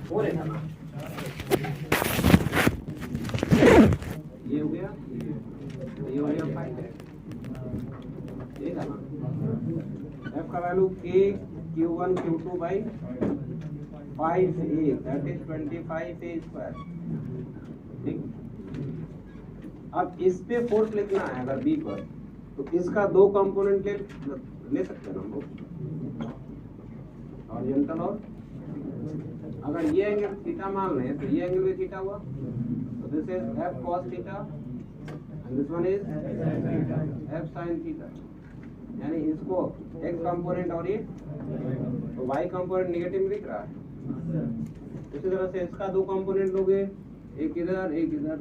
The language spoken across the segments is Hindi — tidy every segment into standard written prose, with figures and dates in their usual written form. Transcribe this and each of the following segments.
4 है ना, ये हो गया, ये हो गया 5 है, ठीक है ना। f का value k q1 q2 by 5a, that is 25a square, ठीक। अब इस पे फोर्स लिखना है अगर b पर, तो इसका 2 कंपोनेंट ले सकते हैं हम लोग, हॉरिजॉन्टल और, अगर ये एंगल थीटा मान लें तो ये एंगल भी थीटा हुआ, तो this is f cos theta and this one is f sin theta, यानी इसको x कंपोनेंट और ये तो y कंपोनेंट नेगेटिव दिख रहा है। इसी तरह से इसका 2 कंपोनेंट लोगे, एक इधर एक इधर,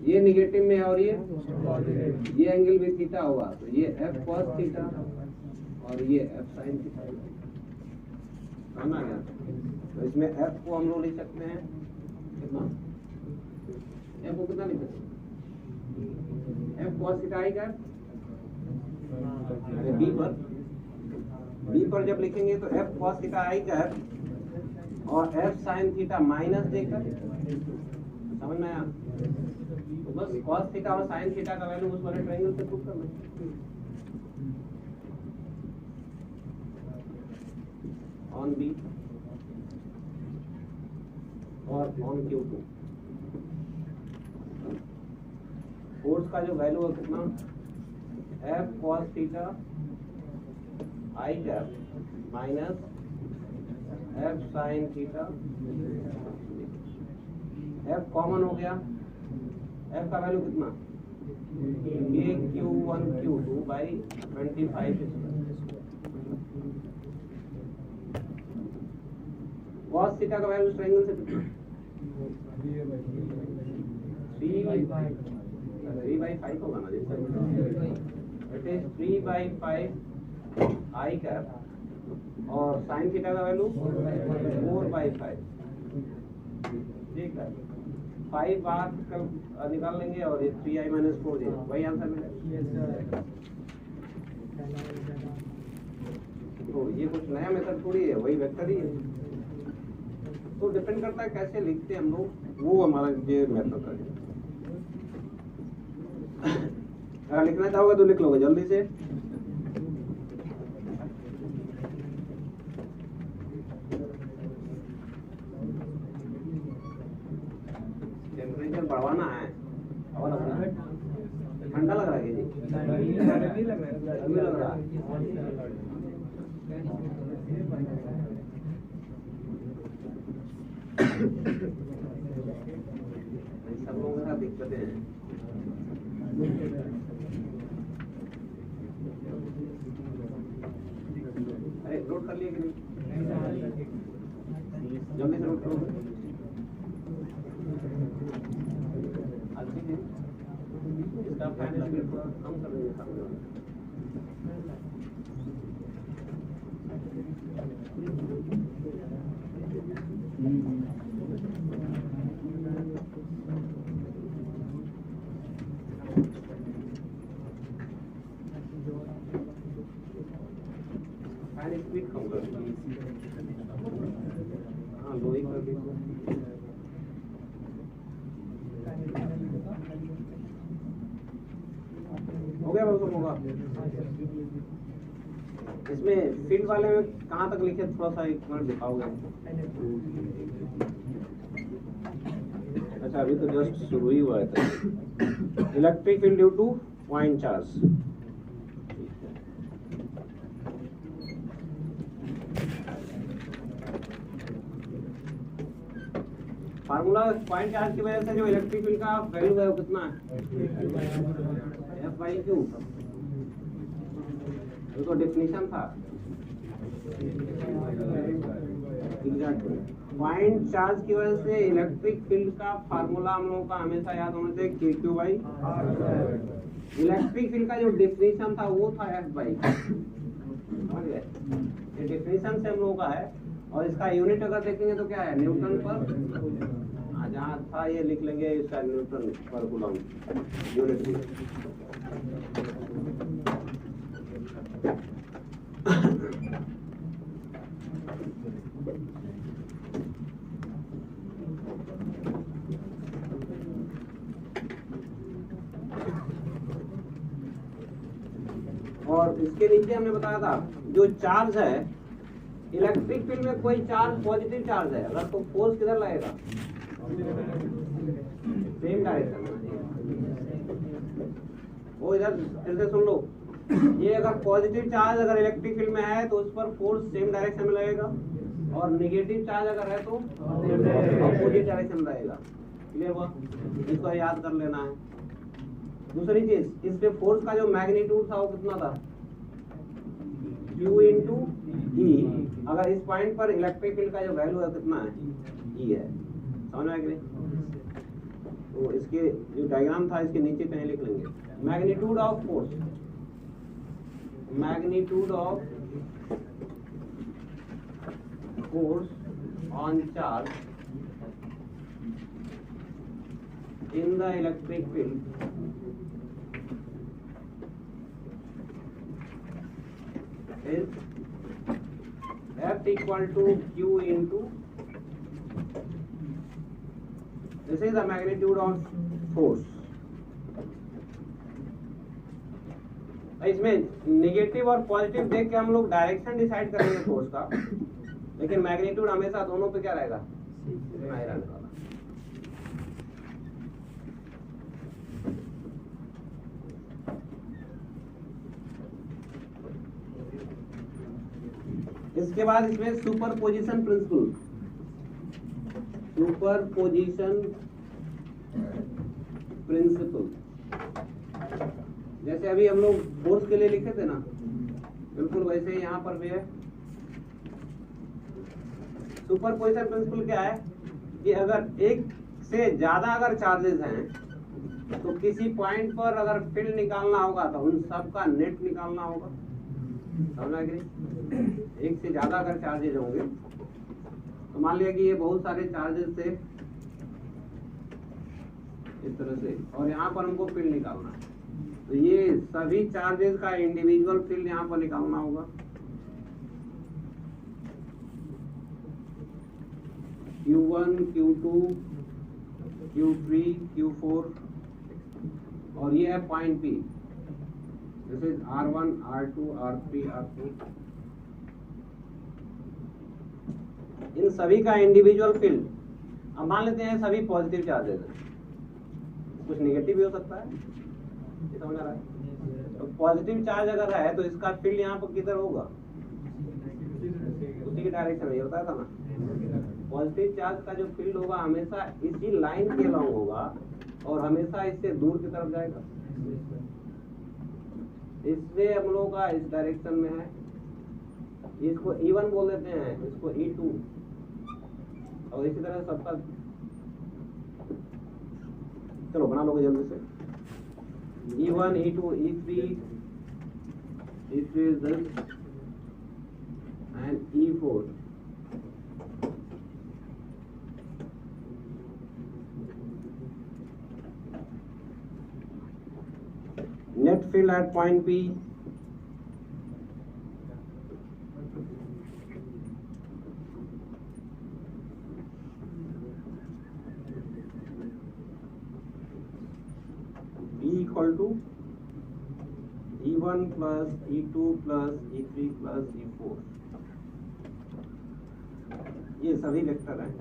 ये नेगेटिव में और ये एंगल भी थीटा होगा, तो ये f cos थीटा और ये f sin थीटा, समझ आ गया। तो इसमें f को हम लोग लिख सकते हैं कितना, f को कितना लिख सकते हैं, f cos थीटा आएगा, अरे b पर जब लिखेंगे तो f cos थीटा आएगा और f sin थीटा माइनस देकर, समझ में आया। तो बस cos थीटा और sin थीटा का वैल्यू उस वाले ट्रायंगल से पुट कर लो, ऑन b और ऑन q2, फोर्स का जो वैल्यू है कितना, f cos theta i cap minus f sin theta, f common हो गया, f का वैल्यू कितना, k q1 q2 by 25 cos theta का वैल्यू ट्रायंगल से कितना, 3/5 होगा ना, जैसे इट इज 3/5 आई कैप और साइन थीटा का वैल्यू 4/5, ठीक है। 5 बाहर निकाल लेंगे और ये 3i - 4 देगा, वही आंसर मिलेगा। तो ये कुछ नया मेथड थोड़ी है, वही वेक्टर ही है। तो डिपेंड करता है कैसे लिखते हैं हम लोग, वो हमारा ये मेथड है। अगर लिखना चाहोगे तो लिख लोगे जल्दी से, टेम्परेचर बढ़वाना है और ठंडा लग रहा है जी, गर्मी लग रहा है। सब लोगों के साथ दिक्कतें हैं। अरे नोट कर लिए कि नहीं, जल्दी से नोट करो। इसका फैन स्पीड थोड़ा कम कर देंगे सामने वाले। फैन स्पीड कम कर, हाँ लो ही कर दीजिए। हो गया बहुत होगा। इसमें फील्ड वाले में कहाँ तक लिखे, थोड़ा सा एक मिनट दिखाओगे? अच्छा अभी तो जस्ट शुरू ही हुआ है। Electric field due two point charge, formula point charge की वजह से जो इलेक्ट्रिक फील्ड का वैल्यू है वो कितना है, F/Q। ये तो डेफिनेशन था, एग्जैक्टली। पॉइंट चार्ज की वजह से इलेक्ट्रिक फील्ड का फार्मूला हम लोगों का हमेशा याद होना चाहिए, KQ/R। इलेक्ट्रिक फील्ड का जो डेफिनेशन था वो था F/Q, समझ गए? ये डेफिनेशन से हम लोगों का है, और इसका यूनिट अगर देखेंगे तो क्या है, न्यूटन पर। जहाँ था ये लिख लेंगे, इसका न्यूटन पर कूलम यूनिट। और इसके नीचे हमने बताया था जो चार्ज है, इलेक्ट्रिक फील्ड में कोई चार्ज पॉजिटिव चार्ज है अगर, तो फोर्स किधर लगेगा? सेम डायरेक्शन में। वो इधर फिर से सुन लो, ये अगर पॉजिटिव चार्ज अगर इलेक्ट्रिक फील्ड में है तो उस पर फोर्स सेम डायरेक्शन में लगेगा, और नेगेटिव चार्ज अगर है तो अपोजिट डायरेक्शन में लगेगा। क्लियर हुआ? इसको याद कर लेना है। दूसरी चीज, इस पे फोर्स का जो मैग्नीट्यूड था वो कितना था? Q इंटू ई। अगर इस पॉइंट पर इलेक्ट्रिक फील्ड का जो वैल्यू है कितना है? ई है। समझ में आ गया? तो इसके जो डायग्राम था इसके नीचे कहीं लिख लेंगे, magnitude of force, magnitude of force on charge in the electric field is F equal to Q into, this is the magnitude of force। इसमें नेगेटिव और पॉजिटिव देख के हम लोग डायरेक्शन डिसाइड करेंगे फोर्स का, लेकिन मैग्नीट्यूड हमेशा दोनों पे क्या रहेगा? नहीं रहने वाला। इसके बाद इसमें सुपरपोजिशन प्रिंसिपल, सुपरपोजिशन प्रिंसिपल, जैसे अभी हम लोग फोर्स के लिए लिखे थे ना, बिल्कुल वैसे ही यहाँ पर भी है। सुपरपोजिशन प्रिंसिपल क्या है कि अगर एक से ज्यादा अगर चार्जेस हैं तो किसी पॉइंट पर अगर फील्ड निकालना होगा तो उन सब का नेट निकालना होगा। समझ गए? एक से ज्यादा अगर चार्जेज होंगे तो मान लिया कि ये बहुत सारे चार्जेस थे इस तरह से, और यहाँ पर हमको फील्ड निकालना है, तो ये सभी चार्जेस का इंडिविजुअल फील्ड यहाँ पर निकालना होगा। Q1, Q2, Q3, Q4, और ये है point P, this is R1, R2, R3, R4। इन सभी का इंडिविजुअल फील्ड, अब मान लेते हैं सभी पॉजिटिव चार्जेस हैं, कुछ नेगेटिव भी हो सकता है, ये समझ आ रहा है? तो पॉजिटिव चार्ज अगर है तो इसका फील्ड यहाँ पर किधर होगा? उसी की डायरेक्शन में, ये बताया था ना। पॉजिटिव चार्ज का जो फील्ड होगा हमेशा इसी लाइन के लॉन्ग होगा और हमेशा इससे दूर की तरफ जाएगा। इसलिए हम लोगों का इस डायरेक्शन में है, इसको E1 बोल देते हैं, इसको E2, और इसी तरह सबका। चलो बना लोगे जल्दी से। E1, E2, E3 is this, and E4। Net field at point P equal to E1 plus E2 plus E3 plus E4। ये सभी वेक्टर हैं।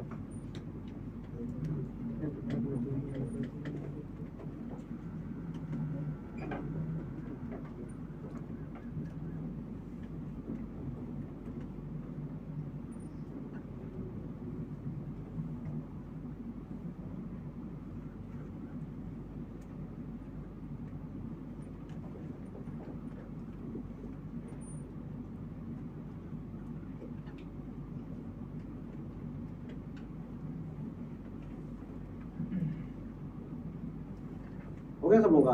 हो गया सब होगा?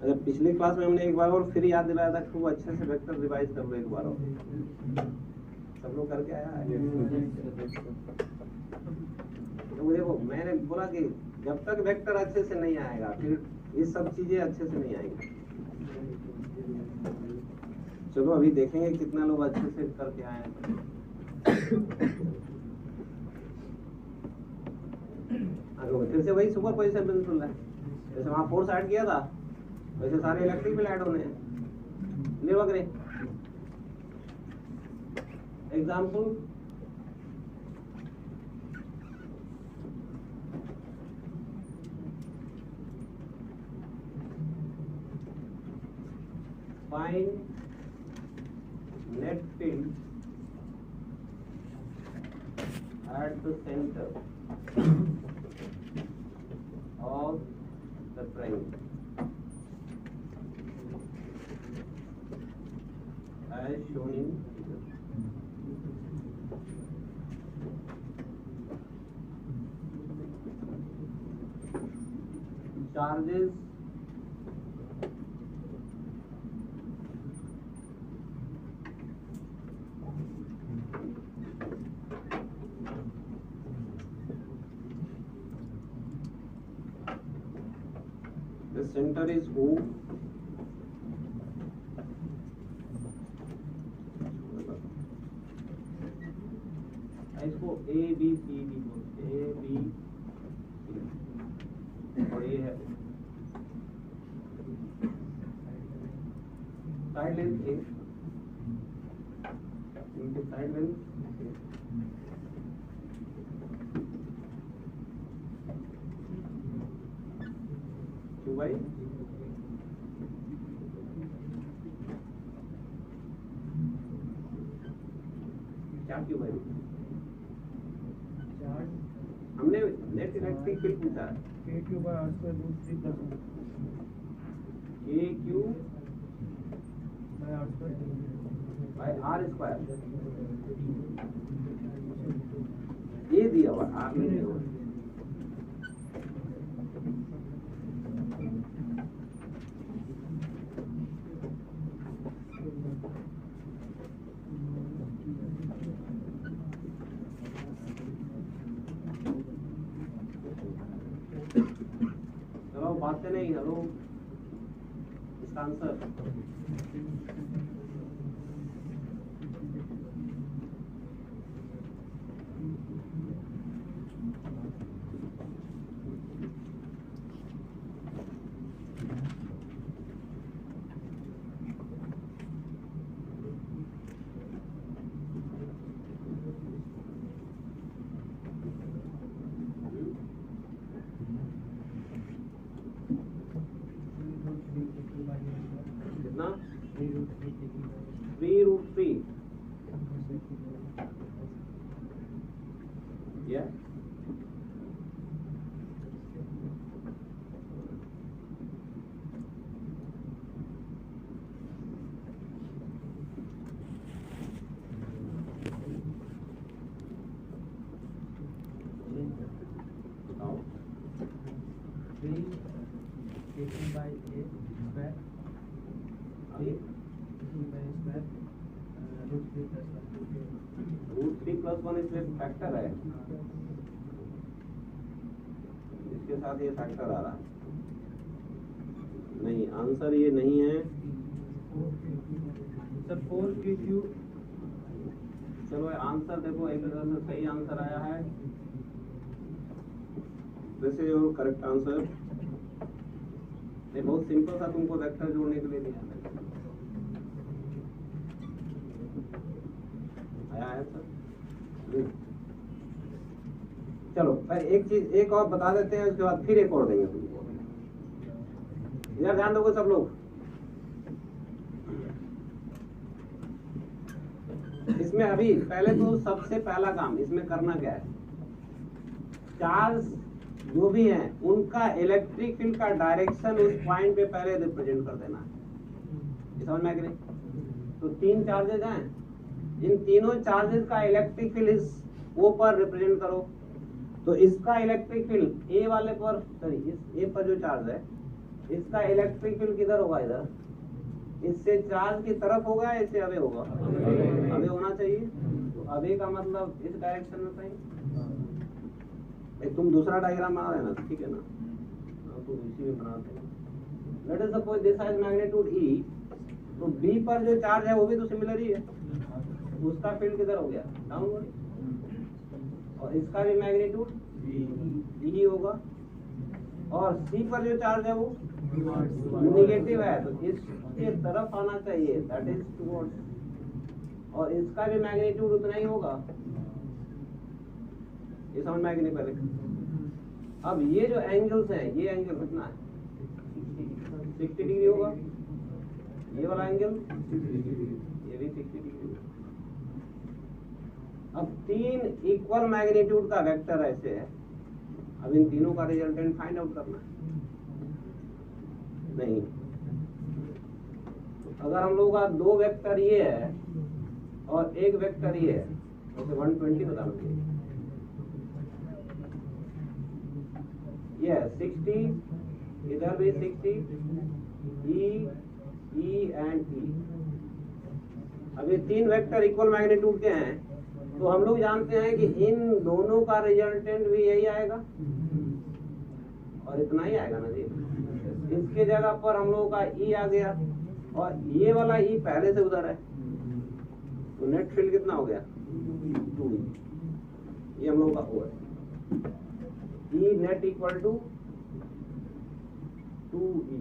अगर पिछली क्लास में हमने एक बार और फिर याद दिलाया था, खूब अच्छे से वेक्टर रिवाइज कर लो एक बार और। सब लोग करके आया है? तो देखो मैंने बोला कि जब तक वेक्टर अच्छे से नहीं आएगा फिर ये सब चीजें अच्छे से नहीं आएंगी। चलो अभी देखेंगे कितना लोग अच्छे से करके आए हैं। फिर से वही सुपर पोजिशन प्रिंसिपल है, जैसे वहां फोर्स ऐड किया था वैसे सारे इलेक्ट्रिक भी ऐड होने हैं। निर्वग्रे example, find net field at the center of the triangle as shown in figure. Charges the center is O, इसको A B C D बोलते हैं, A B C और ये है साइड लेंथ A इनके साइड लेंथ क्यों भाई क्या क्यों भाई हमने नेट इलेक्ट्रिक फील्ड पूछा है KQ by R square root 3 plus 1 KQ by R square by R square ये दिया हुआ R नहीं दिया हुआ बातें नहीं। हेलो, इसका आंसर कितना 3√3 या बताओ 3 KQ by A square आगे by square root 3 plus 1 √3 + 1 इसमें फैक्टर है, इसके साथ ये फैक्टर आ रहा है। नहीं, आंसर ये नहीं है। सर 4KQ चलो आंसर देखो, एक तरह से सही आंसर आया है। This is your correct answer. ये बहुत सिंपल सा तुमको वेक्टर जोड़ने के लिए दिया है। आया है सर। चलो एक चीज एक और बता देते हैं, उसके बाद फिर एक और देंगे तुमको। इधर ध्यान दोगे सब लोग। इसमें अभी पहले तो सबसे पहला काम इसमें करना क्या है, चार्ज जो भी हैं उनका इलेक्ट्रिक फील्ड का डायरेक्शन उस पॉइंट पे पहले रिप्रेजेंट कर देना है। समझ में आ गया? तो 3 चार्जेज हैं, इन तीनों चार्जेस का इलेक्ट्रिक फील्ड इस ओ पर रिप्रेजेंट करो। तो इसका इलेक्ट्रिक फील्ड ए वाले पर, सॉरी इस ए पर जो चार्ज है इसका इलेक्ट्रिक फील्ड किधर होगा? इधर, इससे चार्ज की तरफ होगा, इससे अवे होगा, अवे होना चाहिए। तो अवे का मतलब इस डायरेक्शन में सही। तुम दूसरा डायग्राम बना देना, ठीक है ना? तो इसी में बनाते हैं। Let us suppose this has magnitude E तो बी पर जो चार्ज है वो भी तो सिमिलर ही है, उसका फील्ड किधर हो गया, डाउनवर्ड, और इसका भी मैग्नीट्यूड ही होगा, और सी पर जो चार्ज है वो निगेटिव है तो इसके तरफ आना चाहिए, दैट इज टुवर्ड्स, और इसका भी मैग्नीट्यूड उतना ही होगा, ये समझ में आएगी नहीं पहले। अब ये जो एंगल्स हैं, ये एंगल कितना है, 60 डिग्री होगा, ये वाला एंगल ये भी 60 डिग्री। अब तीन इक्वल मैग्नीट्यूड का वेक्टर ऐसे है, अब इन तीनों का रिजल्टेंट फाइंड आउट करना है। नहीं, अगर हम लोग का दो वेक्टर ये है और एक वेक्टर ये है, तो 120 बताना चाहिए। ये 60, इधर भी 60, ई एंड ई। अब ये तीन वेक्टर इक्वल मैग्नीट्यूड के हैं, तो हम लोग जानते हैं कि इन दोनों का रिजल्टेंट भी यही आएगा और इतना ही आएगा ना जी। इसके जगह पर हम लोगों का ई आ गया और ये वाला ई पहले से उधर है, तो नेट फील्ड कितना हो गया, 2E। ये हम लोगों का ओ है, ई नेट इक्वल टू 2E,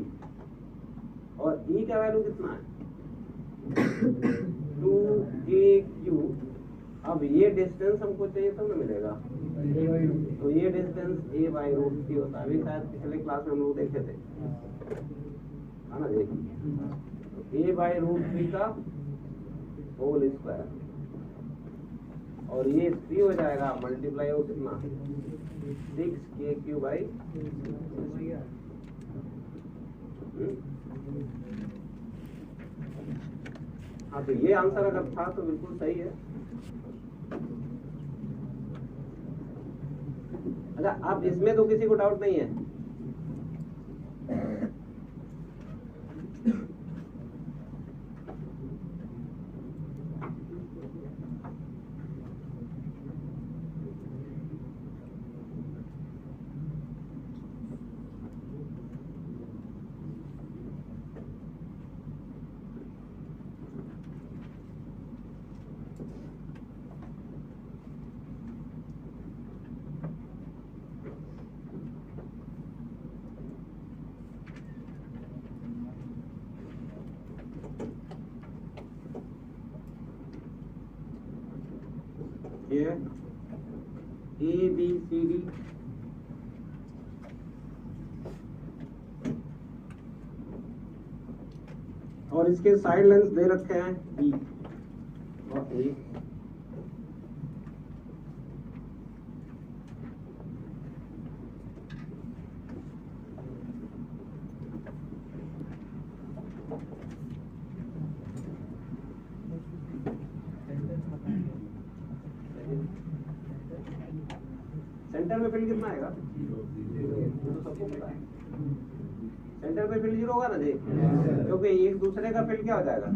और ई का वैल्यू कितना है 2AQ। अब ये डिस्टेंस हमको चाहिए तब ना मिलेगा, तो ये डिस्टेंस a/√3 होता है, अभी शायद पिछले क्लास में हम लोग देखे थे, है ना जी। तो a/√3 का होल स्क्वायर, और ये 3 हो जाएगा, मल्टीप्लाई हो कितना 6KQ/। हाँ, तो ये आंसर अगर था तो बिल्कुल सही है। अच्छा, अब इसमें तो किसी को डाउट नहीं है, ये ABCD और इसके साइड लेंस दे रखे हैं B और A। सेंटर में फील्ड कितना आएगा, तो सबको पता है सेंटर पे फील्ड 0 होगा ना जी, क्योंकि एक दूसरे का फील्ड क्या हो जाएगा,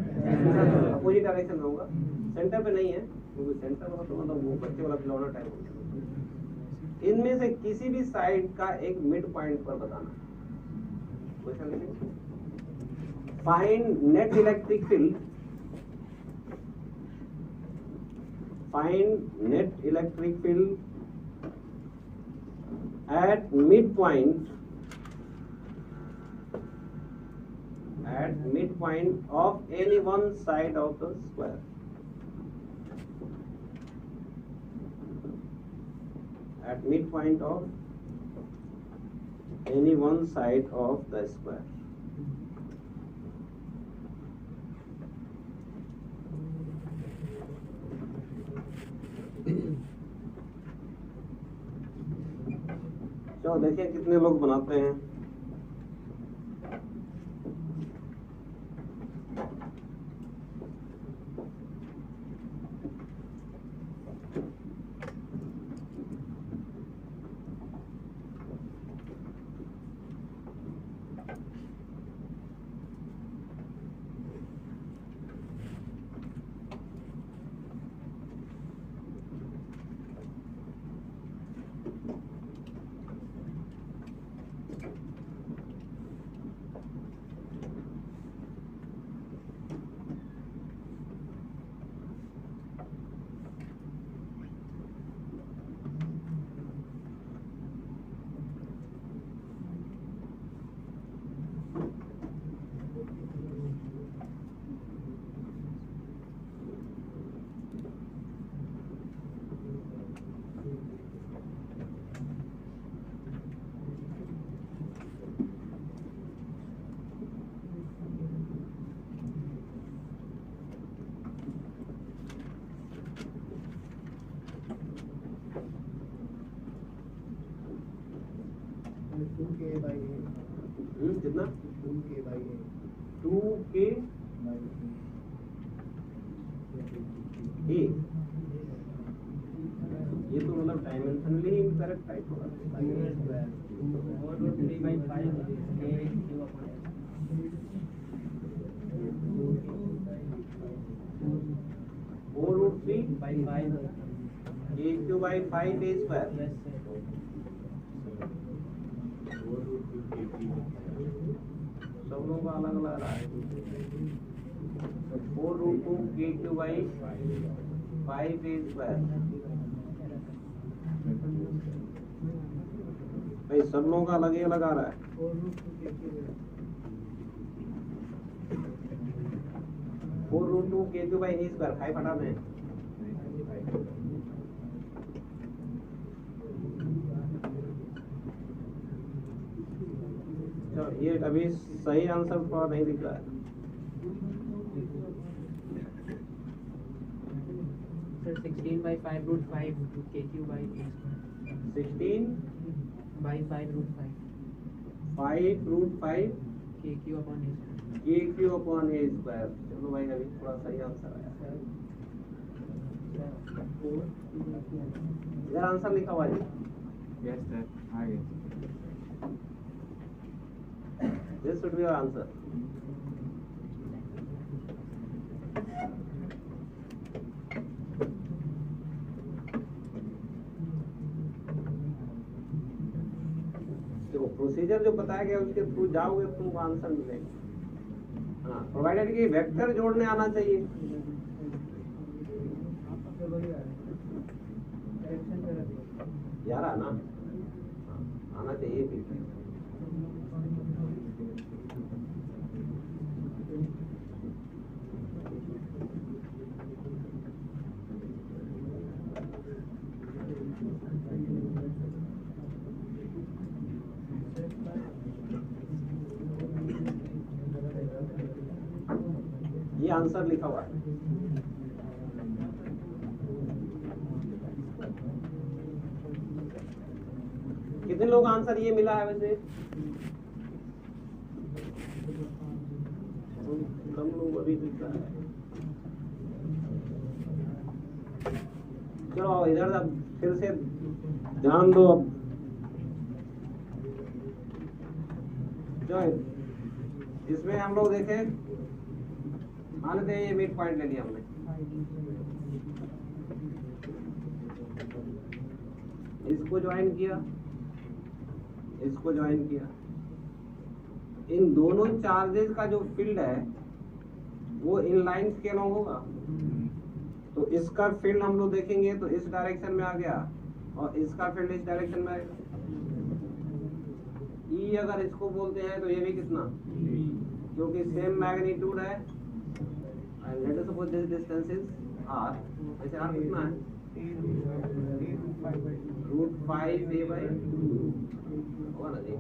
अपोजिट डायरेक्शन में होगा। सेंटर पे नहीं है, क्योंकि सेंटर वाला तो मतलब वो बच्चे वाला खिलौना टाइप हो गया। इनमें से किसी भी साइड का एक मिड पॉइंट पर बताना। क्वेश्चन लिखेंगे, find net electric field, find net electric field at midpoint of any one side of the square. At midpoint of any one side of the square. तो देखिए कितने लोग बनाते हैं। कितना 2k a, ये तो मतलब डायमेंशनली इनकरेक्ट टाइप होगा। 4√3 a square। सब लोगों का अलग अलग रहा है। 4√2 k³ a square। भाई सब लोगों का अलग ही अलग आ रहा है। 4√2 k³ a square 5 हटा दें। चलो ये अभी सही आंसर थोड़ा नहीं दिख रहा है। Sir, 16/5√5 kq/a square। 16 by 5√5 5√5 kq/a square। kq/a square। चलो भाई अभी थोड़ा सही आंसर आया। इधर आंसर लिखा हुआ है। Yes sir, आगे। This should be your answer. देखो प्रोसीजर जो बताया गया उसके थ्रू जाओगे तुमको आंसर मिलेगा। हाँ, प्रोवाइडेड कि वेक्टर जोड़ने आना चाहिए। यार आना आना चाहिए भी। ये आंसर लिखा हुआ है। कितने लोग आंसर ये मिला है वैसे? कम लोग अभी दिख रहा है। चलो इधर अब फिर से ध्यान दो। अब इसमें हम लोग देखें, मान लेते हैं ये मिड पॉइंट ले लिया हमने। इसको ज्वाइन किया, इसको ज्वाइन किया। इन दोनों चार्जेस का जो फील्ड है वो इन लाइंस के अलॉन्ग होगा। तो इसका फील्ड हम लोग देखेंगे तो इस डायरेक्शन में आ गया और इसका फील्ड इस डायरेक्शन में आएगा। ई अगर इसको बोलते हैं तो ये भी कितना, क्योंकि सेम मैग्नीट्यूड है। Let us suppose this distance is r। वैसे r कितना है? √5a/2 होगा ना जी।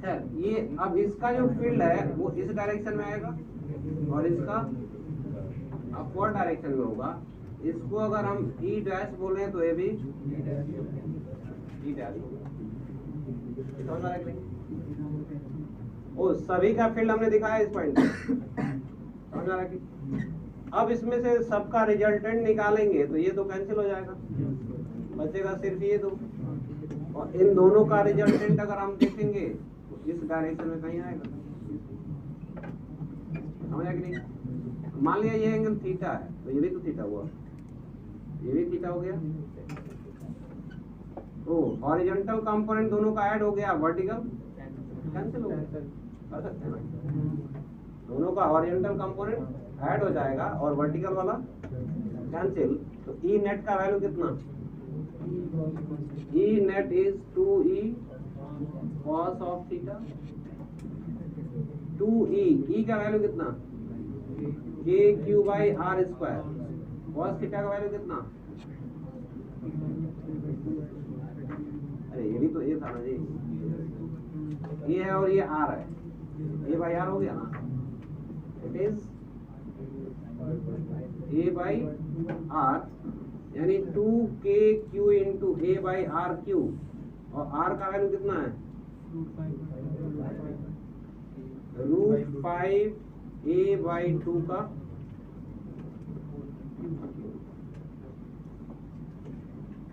खैर ये अब इसका जो फील्ड है वो इस डायरेक्शन में आएगा और इसका अपवर्ड डायरेक्शन में होगा। इसको अगर हम ई डैश बोले तो ये भी ई डैश होगा। समझ आ रहा है? ओ सभी का फील्ड हमने दिखाया इस पॉइंट। समझ आ रहा है? अब इसमें से सबका रिजल्टेंट निकालेंगे तो ये तो कैंसिल हो जाएगा, बचेगा सिर्फ ये दो। और इन दोनों का रिजल्टेंट अगर हम देखेंगे तो इस डायरेक्शन में कहीं आएगा। समझ आया कि नहीं? मान लिया ये एंगल थीटा है तो ये भी तो थीटा हुआ, ये भी थीटा हो गया। तो हॉरिजॉन्टल कंपोनेंट दोनों का ऐड हो गया, वर्टिकल कैंसिल हो गया। कर सकते हैं ना, दोनों का हॉरिजॉन्टल कंपोनेंट ऐड हो जाएगा और वर्टिकल वाला कैंसिल। तो ई नेट का वैल्यू कितना? E net is 2e cos of theta. 2e, E का वैल्यू कितना? kq/r²। cos थीटा का वैल्यू कितना? अरे ये भी तो ये था ना जी, ये है और ये r है, a/r हो गया ना। इट इज a/r यानी 2KQ into A by R Q, और आर का वैल्यू कितना है √5 ए बाई 2 का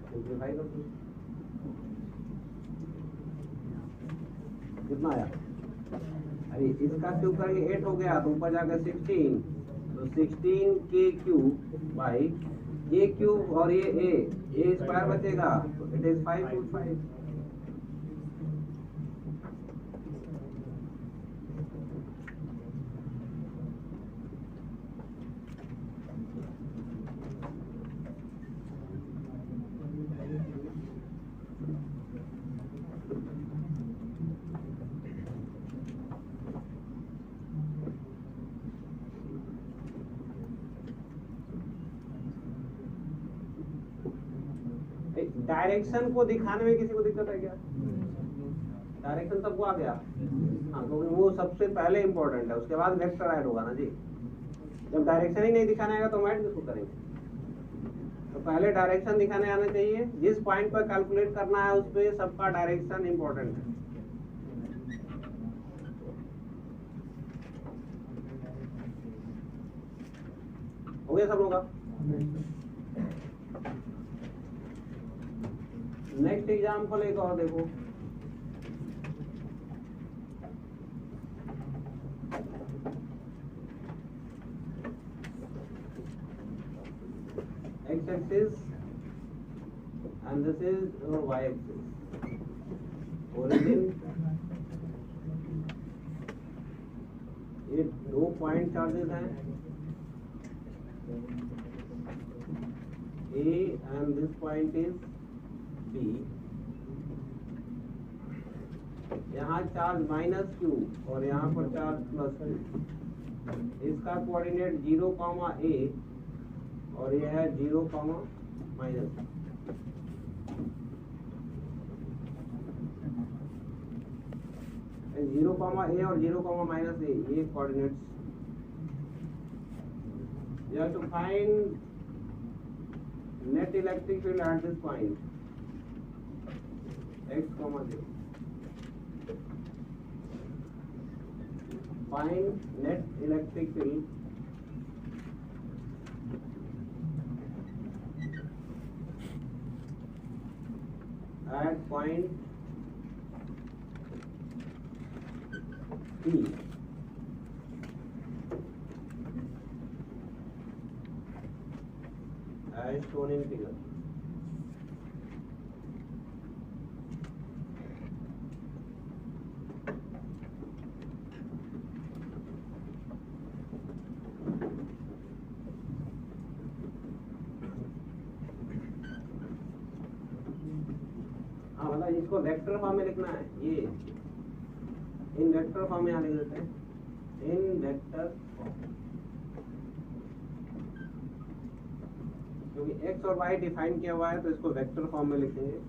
सिंप्लीफाई कर दो, कितना आया? अरे इसका क्यूब करके 8 हो गया, तो ऊपर जाकर 16, तो 16KQ बाई ए क्यूब, और ये ए स्क्वायर बचेगा, तो इट इज 5 √5। डायरेक्शन को दिखाने में किसी को दिक्कत है क्या? डायरेक्शन सबको आ गया? हाँ, तो वो सबसे पहले इम्पोर्टेंट है, उसके बाद वेक्टर ऐड होगा ना जी। जब डायरेक्शन ही नहीं दिखाने आएगा तो हम ऐड किसको करेंगे? तो पहले डायरेक्शन दिखाने आना चाहिए, जिस पॉइंट पर कैलकुलेट करना है उस पे सबका डायरेक्शन इम्पोर्टेंट है। हो गया सब लोग का? नेक्स्ट एग्जाम्पल एक और देखो, x axis and this is your y axis, origin, ये दो पॉइंट चार्जेस हैं A and this point is B, यहाँ चार्ज -q और यहाँ पर चार्ज +q, इसका कोऑर्डिनेट 0, A और यह है 0, -, A और 0, -a, ये coordinates. You have to find net electric field at this point, x, 0. Find net electric field at point P. As shown in figure. हाँ, मतलब इसको वेक्टर फॉर्म में लिखना है, ये इन वेक्टर फॉर्म में यहाँ लिख देते हैं, इन वेक्टर फॉर्म, क्योंकि x और y डिफाइन किया हुआ है तो इसको वेक्टर फॉर्म में लिखेंगे।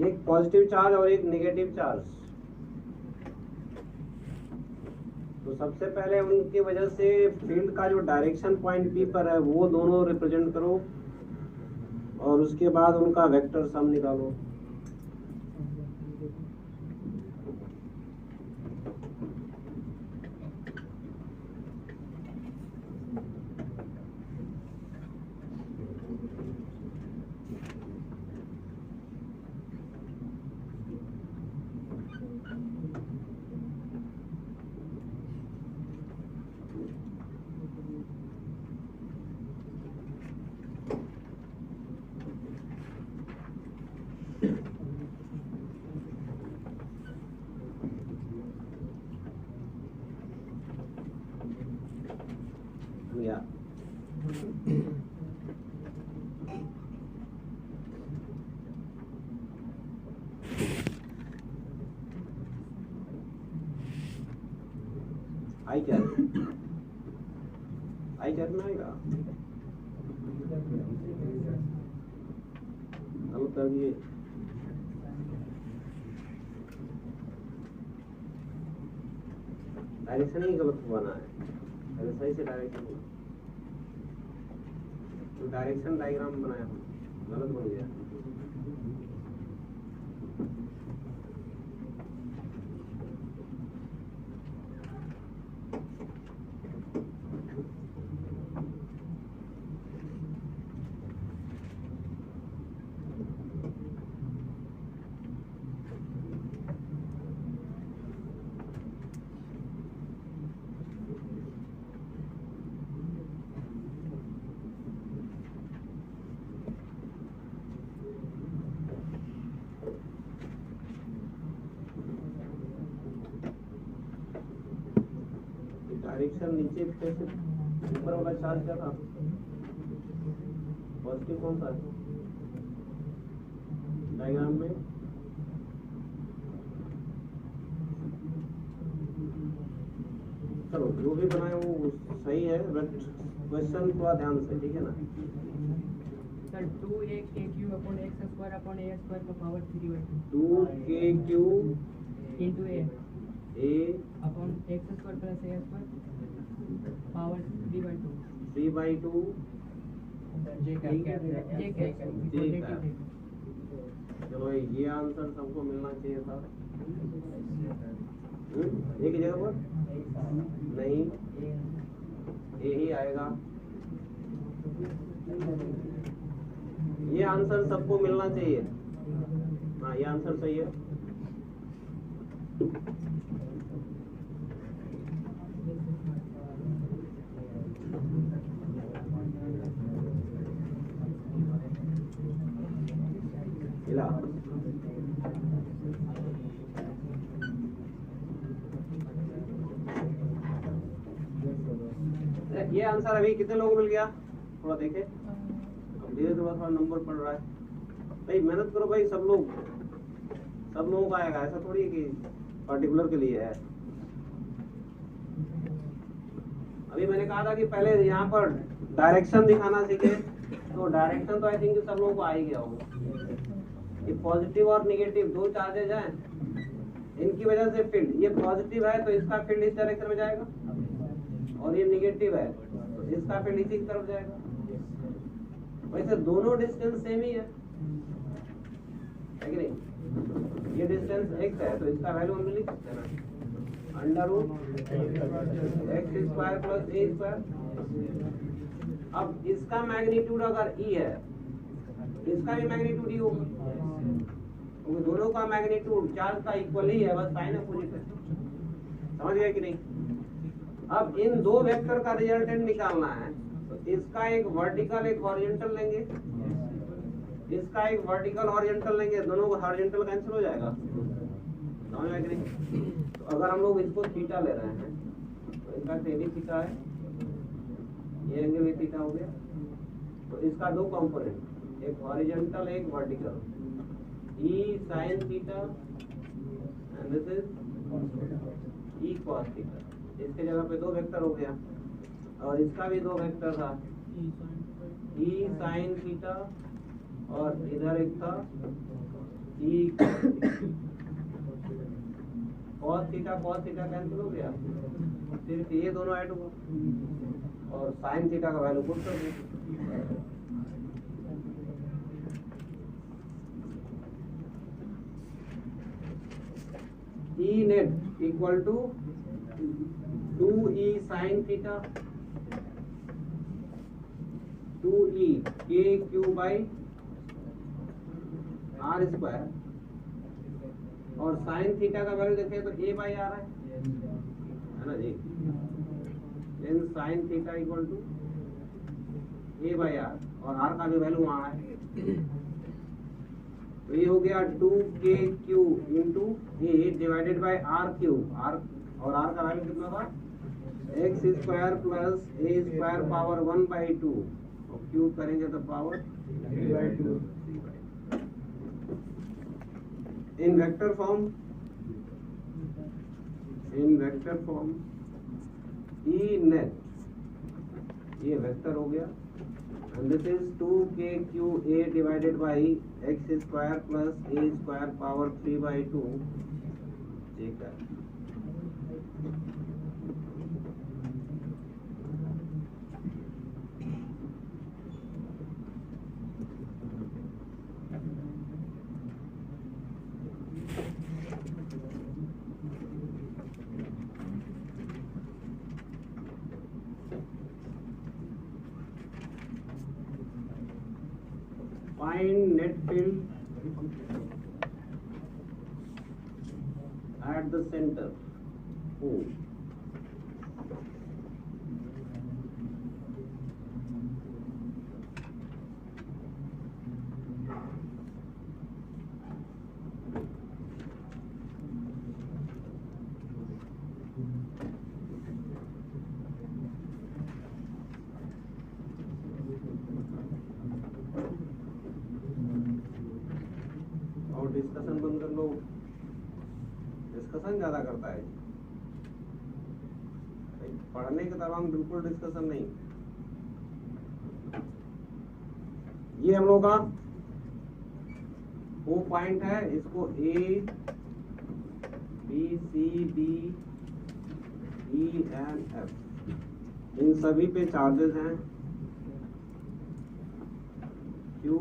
एक पॉजिटिव चार्ज और एक नेगेटिव चार्ज, तो सबसे पहले उनकी वजह से फील्ड का जो डायरेक्शन पॉइंट पी पर है वो दोनों रिप्रेजेंट करो, और उसके बाद उनका वेक्टर सम निकालो। आई क्या आई क्या में आएगा अब कर दिए डायरेक्शन ही गलत बना है, पहले सही से डायरेक्शन बना, तो डायरेक्शन डायग्राम बनाया हम गलत बन गया। डायरेक्शन नीचे कैसे, ऊपर वाला चार्ज क्या था, पॉजिटिव कौन सा है डायग्राम में, चलो जो भी बनाए वो सही है, बट क्वेश्चन थोड़ा ध्यान से, ठीक है ना। Sir 2a upon x square upon a square का power 3/2 2kq into a a upon x square plus a square power 3/2 3/2 j cap चलो ये आंसर सबको मिलना चाहिए था। एक ही जगह पर नहीं, ये ही आएगा, ये आंसर सबको मिलना चाहिए। हाँ ये आंसर सही है। मिला। ये आंसर अभी कितने लोगों को मिल गया, थोड़ा देखे, धीरे धीरे थोड़ा नंबर पड़ रहा है भाई, मेहनत करो भाई, सब लोगों का आएगा, ऐसा थोड़ी है कि पर्टिकुलर के लिए है। अभी मैंने कहा था कि पहले यहाँ पर डायरेक्शन दिखाना सीखे, तो डायरेक्शन तो आई थिंक सब लोगों को आ ही गया होगा। ये पॉजिटिव और निगेटिव दो चार्जेज हैं, इनकी वजह से फील्ड, ये पॉजिटिव है तो इसका फील्ड इस डायरेक्शन में जाएगा, और ये निगेटिव है तो इसका फील्ड इसी की तरफ जाएगा। वैसे दोनों डिस्टेंस सेम ही है कि नहीं, ये डिस्टेंस x है तो इसका वैल्यू हम लिख सकते हैं ना, √x² प्लस a²। अब इसका मैग्नीट्यूड अगर e है, इसका भी मैग्नीट्यूड e होगा, क्योंकि दोनों का मैग्नीट्यूड चार्ज का इक्वल ही है, बस साइन अपोजिट है। समझ गए कि नहीं। अब इन दो वेक्टर का रिजल्टेंट निकालना है, तो इसका एक वर्टिकल एक हॉरिजॉन्टल लेंगे, इसका एक वर्टिकल हॉरिजॉन्टल लेंगे, दोनों का हॉरिजॉन्टल कैंसिल हो जाएगा। समझ में कि नहीं। तो अगर हम लोग इसको थीटा ले रहे हैं तो इसका टेडी थीटा है, ये एंगल भी थीटा हो गया, तो इसका दो कंपोनेंट, एक हॉरिजॉन्टल एक vertical, e sin theta and this is e cos theta. इसके जगह पे दो वेक्टर हो गया, और इसका भी दो वेक्टर था, e sin थीटा और इधर एक था e cos थीटा कैंसिल हो गया, सिर्फ ये दोनों ऐड हुआ और sin थीटा का वैल्यू पुट कर दिया। E net equal to 2e sin theta 2e kq by r square, और sin थीटा का वैल्यू देखें तो a बाई r है ना जी। Then sin theta equal to a by r, और r का भी वैल्यू वहाँ है, तो ये हो गया 2kq into a divided by r cube, r और r का वैल्यू कितना था एक्स स्क्वायर प्लस ए स्क्वायर पावर 1/2 और क्यूब करेंगे तो पावर 3/2 इन वेक्टर फॉर्म ई नेट ये वेक्टर हो गया and this is 2kqa divided by x square plus a square power 3/2 ठीक है। Find net field at the center. O. और डिस्कशन बंद कर लो, डिस्कशन ज्यादा करता है पढ़ने के दौरान, बिल्कुल डिस्कशन नहीं। ये हम लोग का वो पॉइंट है, इसको A B C D E and F इन सभी पे चार्जेस हैं q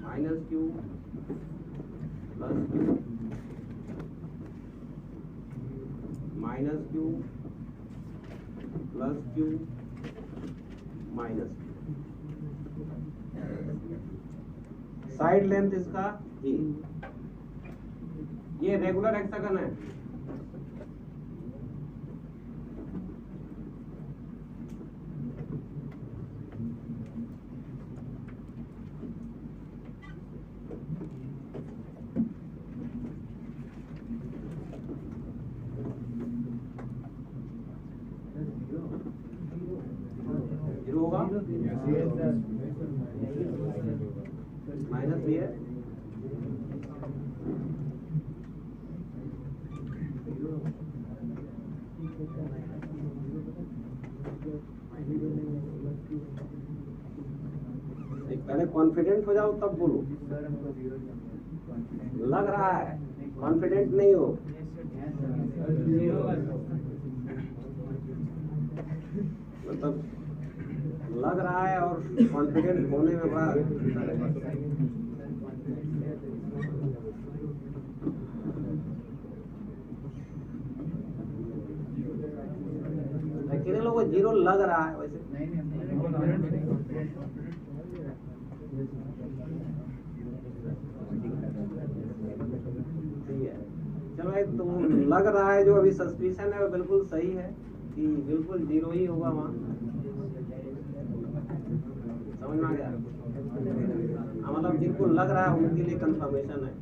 minus q plus q minus q plus q minus side length इसका ए। ये रेगुलर हेक्सागन है, जीरो होगा माइनस भी है, पहले कॉन्फिडेंट हो जाओ तब बोलो। लग रहा है, कॉन्फिडेंट नहीं हो। मतलब लग रहा है और कॉन्फिडेंट होने में बड़ा कितने लोगों को जीरो लग रहा है वैसे? चलो एक तो लग रहा है, जो अभी सस्पिशन है वो बिल्कुल सही है कि बिल्कुल जीरो ही होगा वहाँ। समझ में आ गया? मतलब जिनको लग रहा है उनके लिए कंफर्मेशन है।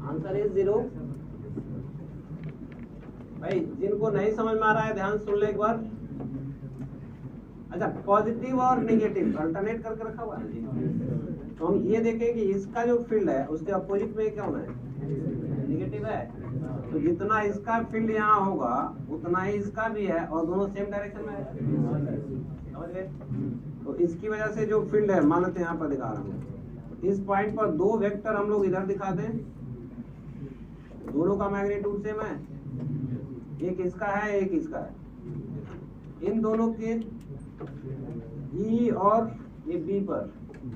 Answer is zero. भाई जिनको नहीं समझ में आ रहा है ध्यान सुन ले एक बार। अच्छा, पॉजिटिव और नेगेटिव अल्टरनेट करके रखा हुआ है, तो हम ये देखें कि इसका जो फील्ड है उसके अपोजिट में क्या होना है? नेगेटिव है। तो जितना इसका फील्ड यहाँ होगा उतना ही इसका भी है और दोनों सेम डायरेक्शन में है। समझ गए? तो इसकी वजह से जो फील्ड है, मान लेते हैं यहाँ पर दिखा रहा हूँ, इस पॉइंट पर दो वेक्टर हम लोग इधर दिखा दें, दोनों का मैग्नीट्यूड सेम है, एक इसका है एक इसका है। इन दोनों के ई और ये बी पर,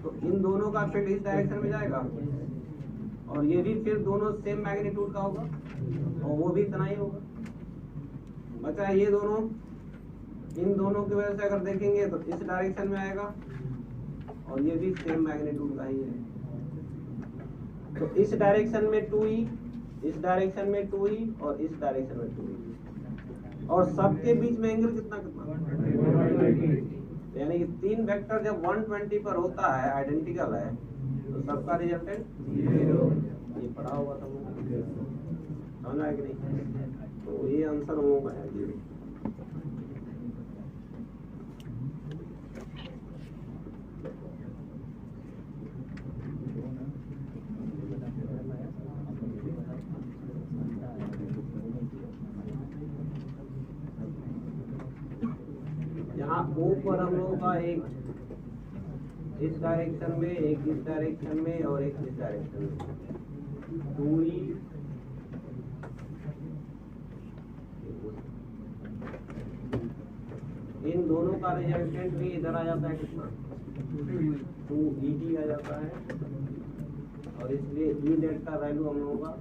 तो इन दोनों का फील्ड इस डायरेक्शन में जाएगा और ये भी फिर दोनों सेम मैग्नीट्यूड का होगा और वो भी इतना ही होगा। बचा ये दोनों, इन दोनों की वजह से अगर देखेंगे तो इस डायरेक्शन में आएगा और ये भी सेम मैग्नीट्यूड का ही है। तो इस डायरेक्शन में 2e, इस डायरेक्शन में 2e और इस डायरेक्शन में 2e, और सबके बीच में एंगल कितना कितना? यानी कि 3 वेक्टर जब 120 पर होता है, आइडेंटिकल है, तो सबका रिजल्टेंट 0। ये पढ़ा हुआ था, समझ आया कि नहीं? तो ये आंसर होगा यार 0। यहाँ O पर हम लोगों का एक इस डायरेक्शन में, एक इस डायरेक्शन में और एक इस डायरेक्शन में, दूरी इन दोनों का रिजल्टेंट भी इधर आ जाता है, कितना 2ED आ जाता है, और इसलिए E नेट का वैल्यू हम लोगों का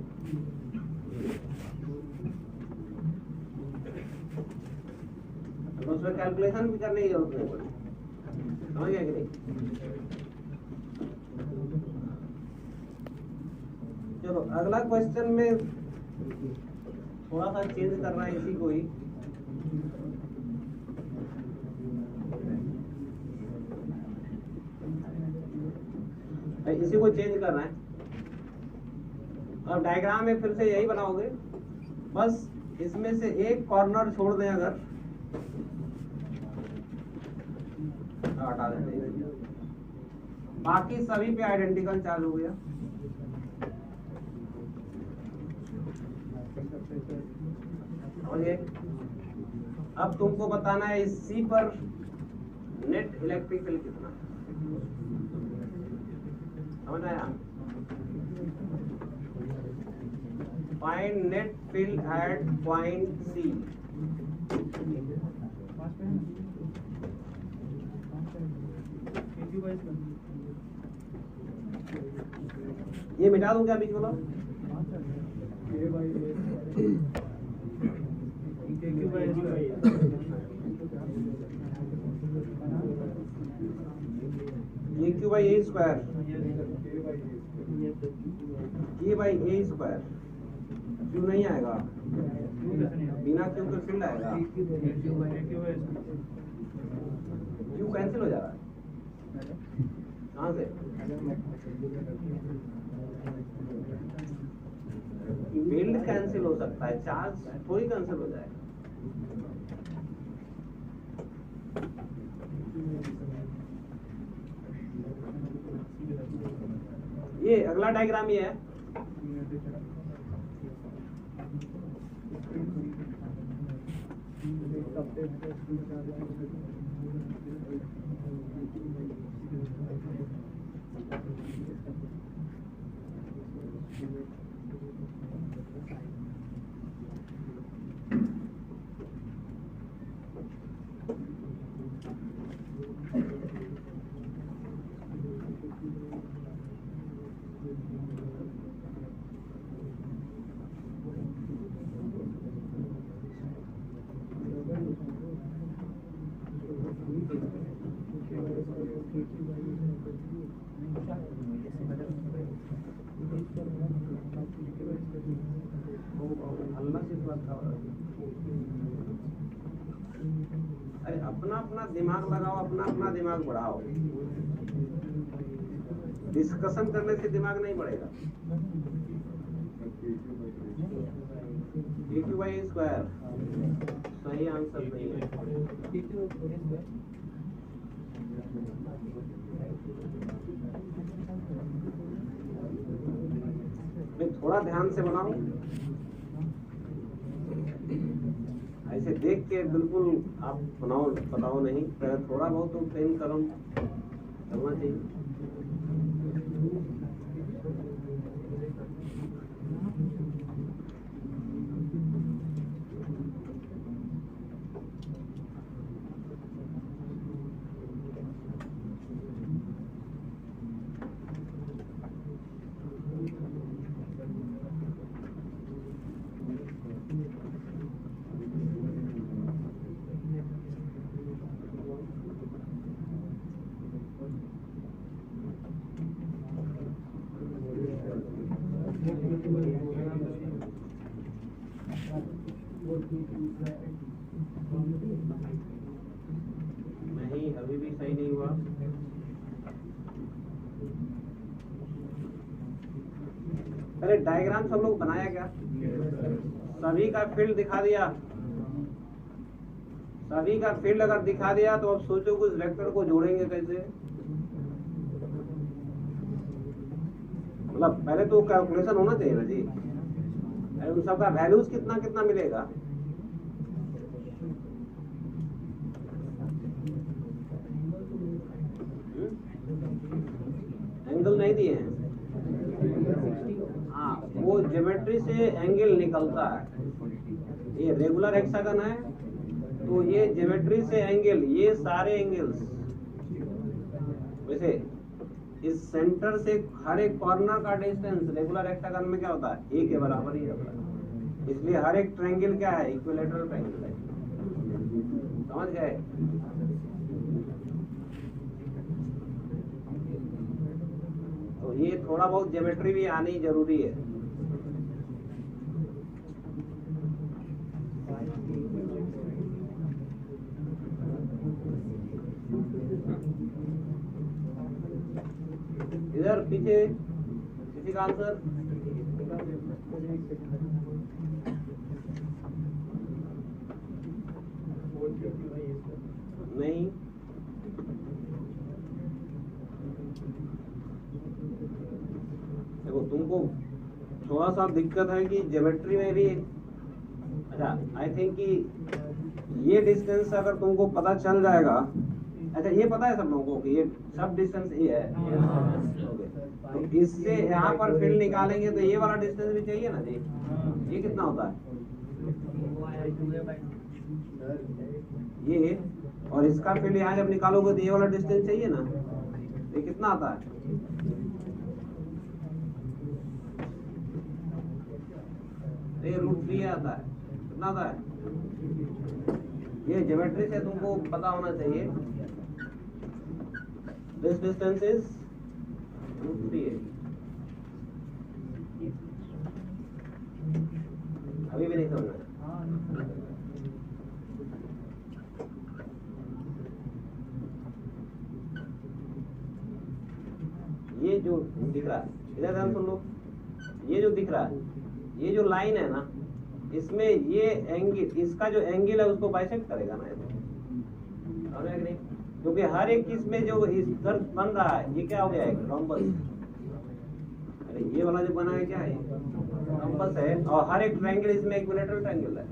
तो उसमें कैलकुलेशन भी करने की जरूरत नहीं पड़ी, समझ गया कि नहीं? चलो अगला क्वेश्चन में थोड़ा सा चेंज करना है इसी को ही। इसी को चेंज करना है। अब डायग्राम में फिर से यही बनाओगे, बस इसमें से एक कॉर्नर छोड़ दें, अगर हटा देते, बाकी सभी पे आइडेंटिकल चार्ज हो गया। समझिए, अब तुमको बताना है इस C पर नेट इलेक्ट्रिक फील्ड कितना है, समझ आया? Find net field at point C। ये मिटा दूं क्या बीच वाला? ये Q by A square, K by A square, Q नहीं आएगा, बिना Q के फील्ड आएगा, Q कैंसिल हो जा रहा है, कहाँ से? फील्ड कैंसिल हो सकता है, चार्ज थोड़ी कैंसिल हो जाएगा। ये अगला डायग्राम ये है, अरे अपना अपना दिमाग लगाओ, अपना अपना दिमाग बढ़ाओ, डिस्कशन करने से दिमाग नहीं बढ़ेगा। Q बाई A स्क्वायर सही आंसर नहीं है। मैं थोड़ा ध्यान से बनाओ, ऐसे देख के बिल्कुल आप बताओ नहीं, पहले थोड़ा बहुत तो पेन कलम करना चाहिए। नहीं, अभी भी अरे डायग्राम सब लोग बनाया क्या? सभी का फील्ड दिखा दिया? सभी का फील्ड अगर दिखा दिया तो अब सोचो कि उस वेक्टर को जोड़ेंगे कैसे? मतलब पहले तो कैलकुलेशन होना चाहिए ना जी। अरे उन सबका वैल्यूज कितना कितना मिलेगा? एंगल नहीं दिए हैं। हाँ, वो ज्योमेट्री से एंगल निकलता है। ये रेगुलर हेक्सागन है तो ये ज्योमेट्री से एंगल, ये सारे एंगल्स वैसे इस सेंटर से हर एक कॉर्नर का डिस्टेंस रेगुलर हेक्सागन में क्या होता है? ए के बराबर ही होता है। इसलिए हर एक ट्रायंगल क्या है? इक्विलैटरल ट्रायंगल है। समझ गए? तो ये थोड़ा बहुत ज्योमेट्री भी आनी जरूरी है। इधर पीछे किसी का आंसर? नहीं। देखो तुमको थोड़ा सा दिक्कत है कि ज्योमेट्री में भी, अच्छा आई थिंक कि ये डिस्टेंस अगर तुमको पता चल जाएगा, अच्छा ये पता है सब लोगों को कि ये सब डिस्टेंस ये है, तो इससे यहाँ पर फील्ड निकालेंगे तो ये वाला डिस्टेंस भी चाहिए ना जी। ये कितना होता है? ये, और इसका फील्ड यहाँ जब निकालोगे तो ये वाला डिस्टेंस चाहिए ना। ये कितना आता है? ये √3 आता है। कितना आता है? ये ज्योमेट्री से तुमको पता होना चाहिए। This distance is √3। अभी भी नहीं समझना। ये जो दिख रहा है, इधर ध्यान सुन लो, ये जो दिख रहा है, ये जो लाइन है ना, इसमें ये एंगल, इसका जो एंगल है उसको बाइसेक्ट करेगा ना, और है कि नहीं? क्योंकि हर एक इसमें जो इधर बन रहा है ये क्या हो गया है? रोम्बस। अरे ये वाला जो बना है क्या है? रोम्बस है। और हर एक ट्रायंगल इसमें इक्विलैटरल ट्रायंगल है।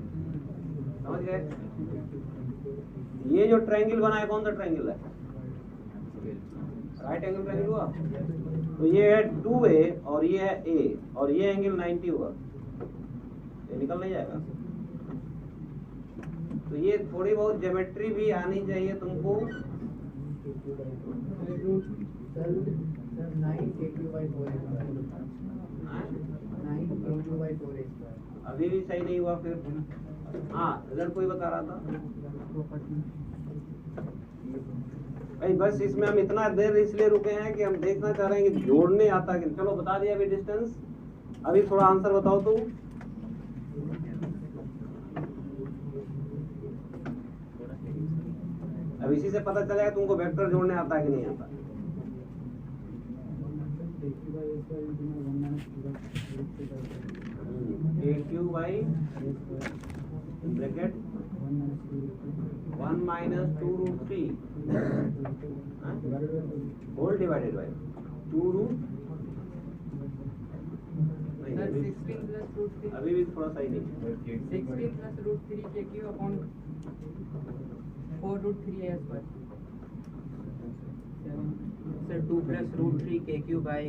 समझ गए? ये जो ट्रायंगल बना है कौन सा ट्रायंगल है? राइट एंगल ट्रायंगल हुआ। तो ये है 2A और ये है A और ये एंगल 90 हुआ। ये निकल नहीं जाएगा। तो ये थोड़ी बहुत ज्योमेट्री भी आनी चाहिए तुमको। अभी भी सही नहीं हुआ फिर? हाँ, रिजल्ट कोई बता रहा था भाई। बस इसमें हम इतना देर इसलिए रुके हैं कि हम देखना चाह रहे हैं कि जोड़ने आता कि। चलो बता दिया अभी डिस्टेंस। अभी थोड़ा आंसर बताओ तुम। अब इसी से पता चलेगा तुमको वेक्टर जोड़ने आता है कि नहीं आता। AQ by bracket 1 - 2√3 whole divided by 2 अभी भी थोड़ा सही नहीं। 16 + √3 KQ upon 4√3 A²। Sir, 2 + √3 KQ by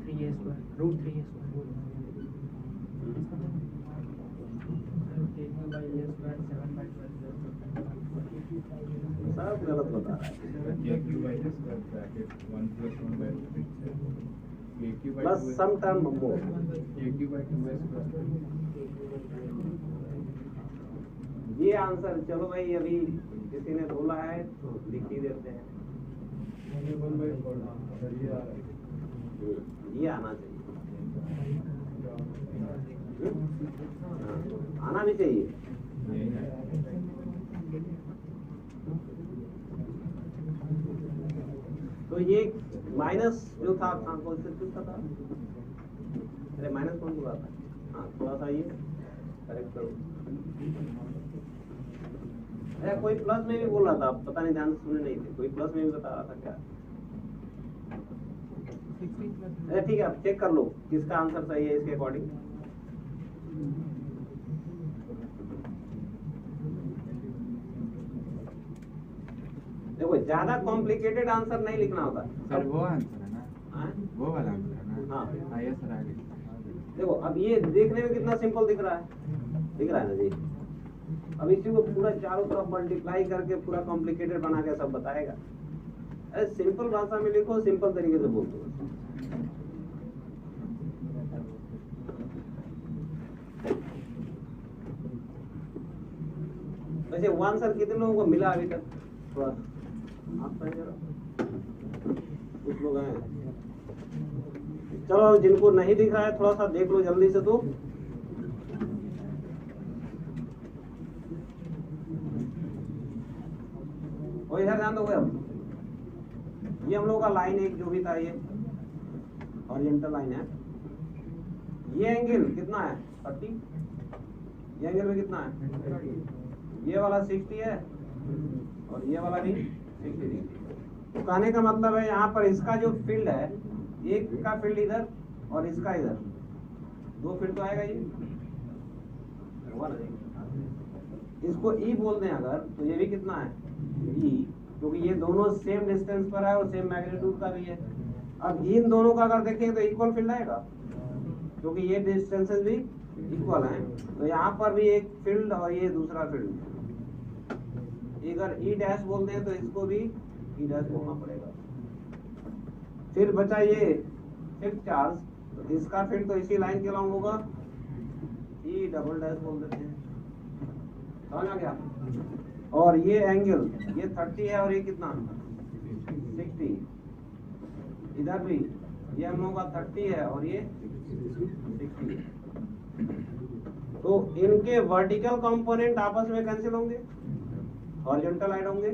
3A², √3A². KQ by A² 7/12. सब गलत बता रहा है। प्लस सम टर्म मोर। ये आंसर चलो भाई, अभी किसी ने बोला है तो लिख ही देते हैं। ये आना चाहिए। आना भी चाहिए। तो ये माइनस जो था को इससे किसका था? अरे माइनस कौन सा था? हाँ थोड़ा सा ये करेक्ट करो। अरे कोई प्लस में भी बोल रहा था, पता नहीं ध्यान से सुने नहीं थे, कोई प्लस में भी बता रहा था क्या? 16 प्लस अरे ठीक है, आप चेक कर लो किसका आंसर सही है इसके अकॉर्डिंग। देखो ज्यादा कॉम्प्लिकेटेड आंसर नहीं लिखना होता सर वो आंसर है ना, हाँ? वो वाला आंसर है ना। हाँ। हाँ ये सर आगे। देखो अब ये देखने में कितना सिंपल दिख रहा है, दिख रहा है ना जी। अब इसी को पूरा चारों तरफ मल्टीप्लाई करके पूरा कॉम्प्लिकेटेड बना के सब बताएगा। अरे सिंपल भाषा में लिखो, सिंपल तरीके से बोल दो। वैसे वो आंसर कितने लोगों को मिला अभी तक? थोड़ा आप पढ़ जरा, कुछ लोग हैं। चलो जिनको नहीं दिख रहा है थोड़ा सा देख लो जल्दी से। तो वो इधर ध्यान दोगे। अब ये हम लोगों का लाइन एक जो भी था, ये हॉरिजॉन्टल लाइन है। ये एंगल कितना है? 30। ये एंगल में कितना है? ये वाला 60 है और ये वाला भी 60 डिग्री। तो कहने का मतलब है यहाँ पर इसका जो फील्ड है, एक का फील्ड इधर और इसका इधर, दो फील्ड तो आएगा। ये इसको ई बोल दें अगर, तो ये भी कितना है? ई, क्योंकि ये दोनों सेम डिस्टेंस पर है और सेम मैग्नीट्यूड का भी है। अब इन दोनों का अगर देखें तो इक्वल फील्ड आएगा, क्योंकि ये डिस्टेंसेस भी इक्वल हैं। तो यहाँ पर भी एक फील्ड और ये दूसरा फील्ड। अगर ई डैश बोलते हैं तो इसको भी ई डैश बोलना पड़ेगा। फिर बचा ये फिफ्थ चार्ज, तो इसका फील्ड तो इसी लाइन के अलॉन्ग होगा, ई डबल डैश बोल देते हैं। समझ आ गया? और ये एंगल ये 30 है और ये कितना? 60। इधर भी ये हम लोगों का 30 है और ये 60। तो इनके वर्टिकल कंपोनेंट आपस में कैंसिल होंगे, हॉरिजॉन्टल ऐड होंगे।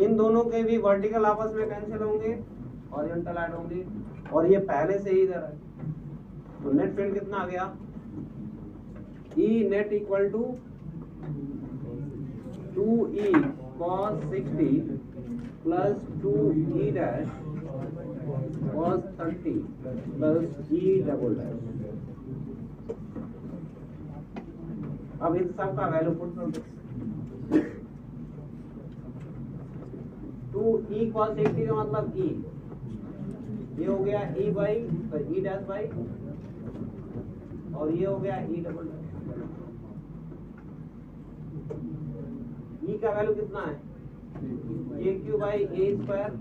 इन दोनों के भी वर्टिकल आपस में कैंसिल होंगे, हॉरिजॉन्टल ऐड होंगे। और ये पहले से ही इधर है, तो नेट फील्ड कितना आ गया? E net equal to 2e cos 60 प्लस 2e डैश cos 30 प्लस e डबल डैश। अब इन सब का वैल्यू पुट कर दो। 2e cos 60 का मतलब e, ये हो गया e बाई तो e डैश बाई, और ये हो गया e डबल डैश। e का वैल्यू कितना है? ए क्यू बाई ए स्क्वायर,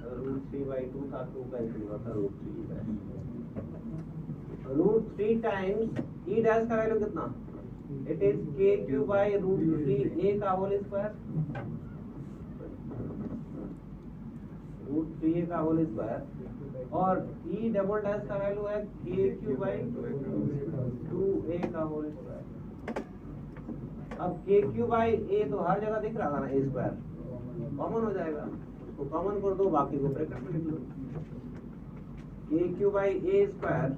√3/2 था, 2 कैंसिल हुआ था, √3 टाइम्स e डैश का वैल्यू कितना? It is KQ by √3a का होल स्क्वायर, √3a का होल स्क्वायर। और e डबल डैश का वैल्यू है KQ बाई 2a का होल स्क्वायर। अब KQ बाई a तो हर जगह दिख रहा था ना, a स्क्वायर कॉमन हो जाएगा, उसको कॉमन कर दो, बाकी को ब्रैकेट में लिख लो। KQ बाई a स्क्वायर,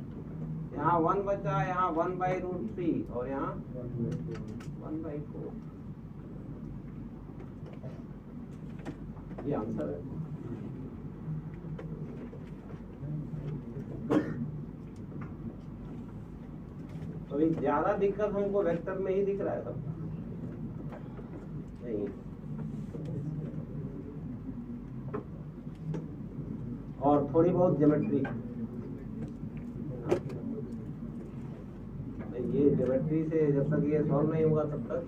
यहाँ 1 बचा, यहाँ 1/√3 और यहाँ 1/4। ये आंसर है। तो अभी ज्यादा दिक्कत हमको वेक्टर में ही दिख रहा है सबका, नहीं। और थोड़ी बहुत ज्योमेट्री, ये ज्योमेट्री से जब तक ये सॉल्व नहीं होगा तब तक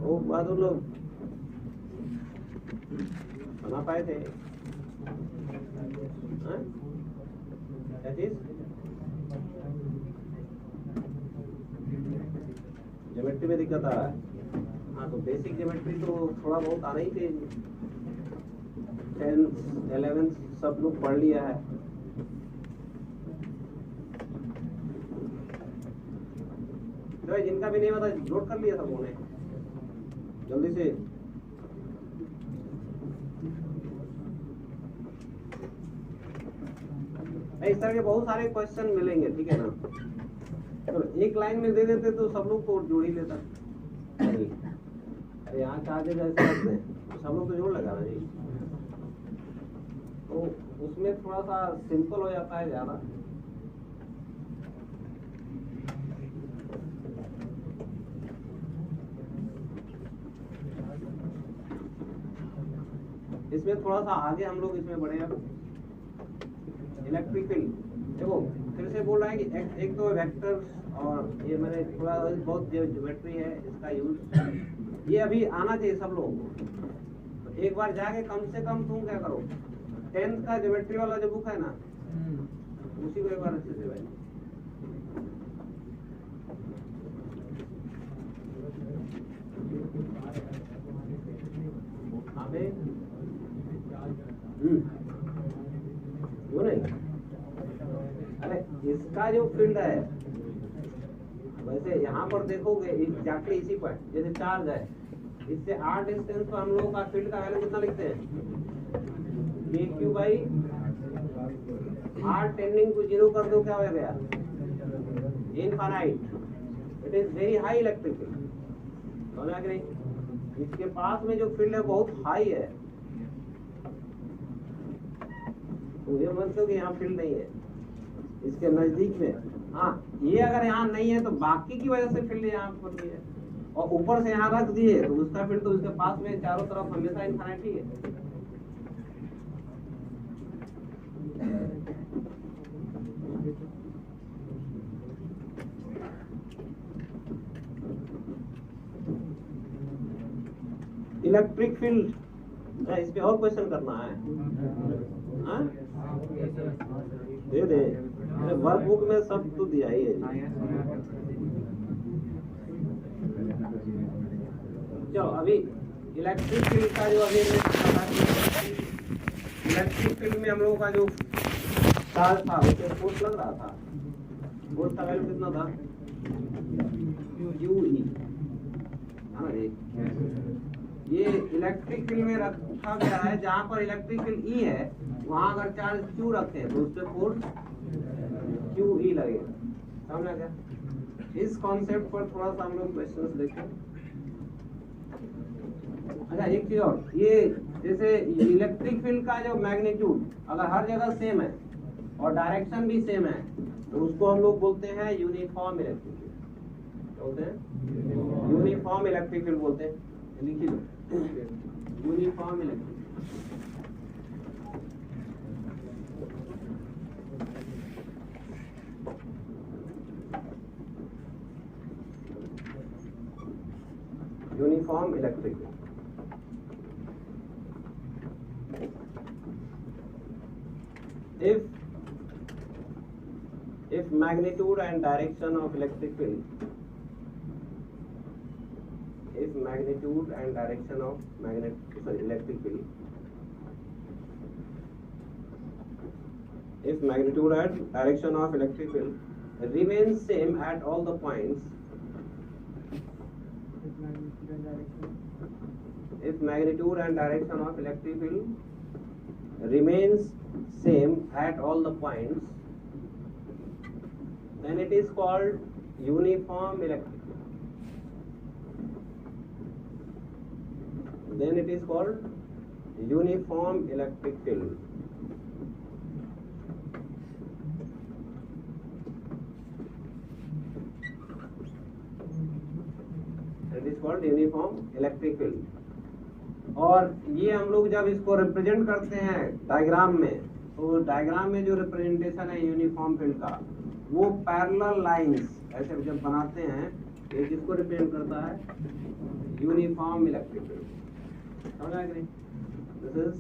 वो बहादुर लोग बना पाए थे। क्या चीज? ज्योमेट्री में दिक्कत आ रहा है। हाँ तो बेसिक ज्योमेट्री तो थोड़ा बहुत आना ही चाहिए। 10th 11th सब लोग पढ़ लिया है। तो भाई जिनका भी नहीं पता नोट कर लिया सब लोगों ने जल्दी से। इस तरह के बहुत सारे क्वेश्चन मिलेंगे, ठीक है ना। तो एक लाइन में दे देते तो सब लोग तो जोड़ ही लेता। नहीं, अरे यहाँ चार्जेस ऐसे रखते हैं तो सब लोग तो जोड़ लगाना जी, तो उसमें थोड़ा सा सिंपल हो जाता है ज्यादा। इसमें थोड़ा सा आगे हम लोग इसमें बढ़े अब इलेक्ट्रिक फील्ड। देखो फिर से बोल रहा है कि एक तो वेक्टर और ये मैंने थोड़ा बहुत ज्योमेट्री है इसका यूज, ये अभी आना चाहिए सब लोगों को। तो एक बार जाके कम से कम तुम क्या करो 10th का ज्योमेट्री वाला जो बुक है ना उसी को एक बार अच्छे से भाई क्यों नहीं। अरे इसका जो फील्ड है वैसे यहाँ पर देखोगे एग्जैक्टली इसी पर जैसे चार्ज है इससे r डिस्टेंस पर हम लोगों का फील्ड का वैल्यू कितना लिखते हैं kq by r tending to 0 कर दो क्या हो गया infinite. It is very high electric field, समझा कि नहीं। इसके पास में जो फील्ड है बहुत हाई है, तो ये मतलब कि यहाँ फील्ड नहीं है इसके नजदीक में। हाँ ये अगर यहाँ नहीं है तो बाकी की वजह से फील्ड यहाँ पर भी है, और ऊपर से यहाँ रख दिए तो उसका फील्ड तो उसके पास में चारों तरफ हमेशा इनफाइनाइट ही है। इलेक्ट्रिक फील्ड इस पे और क्वेश्चन करना है। हाँ? दे दे वर्कबुक में सब तो दिया ही है। चलो अभी इलेक्ट्रिक फील्ड का जो अभी इलेक्ट्रिक फील्ड में हम लोगों का जो चार्ज था उसे फोर्स लग रहा था, फोर्स का वैल्यू कितना था QE, है ना। ये इलेक्ट्रिक फील्ड में रखा गया है, जहां पर इलेक्ट्रिक फील्ड E है वहां अगर चार्ज Q रखते हैं तो उस पर फोर्स QE लगेगा, समझा क्या। इस कॉन्सेप्ट पर थोड़ा सा हम लोग क्वेश्चंस देखें। अच्छा एक चीज और, ये जैसे इलेक्ट्रिक फील्ड का जो मैग्नीट्यूड अगर हर जगह सेम है और डायरेक्शन भी सेम है तो उसको हम लोग बोलते हैं यूनिफॉर्म इलेक्ट्रिक फील्ड। बोलते हैं यूनिफॉर्म इलेक्ट्रिक फील्ड बोलते हैं, लिखिए uniform electric. Uniform electric if magnitude and direction of electric field electric field if magnitude and direction of electric field remains same at all the points, if magnitude and direction of electric field remains same at all the points, then it is called uniform electric field. Then it is called uniform electric field. It is called uniform electric field. और ये हम लोग जब इसको रिप्रेजेंट करते हैं डायग्राम में, तो डायग्राम में जो रिप्रेजेंटेशन है यूनिफॉर्म फील्ड का वो पैरेलल लाइंस ऐसे जब बनाते हैं ये किसको रिप्रेजेंट करता है यूनिफॉर्म इलेक्ट्रिक फील्ड, समझा कि नहीं। This is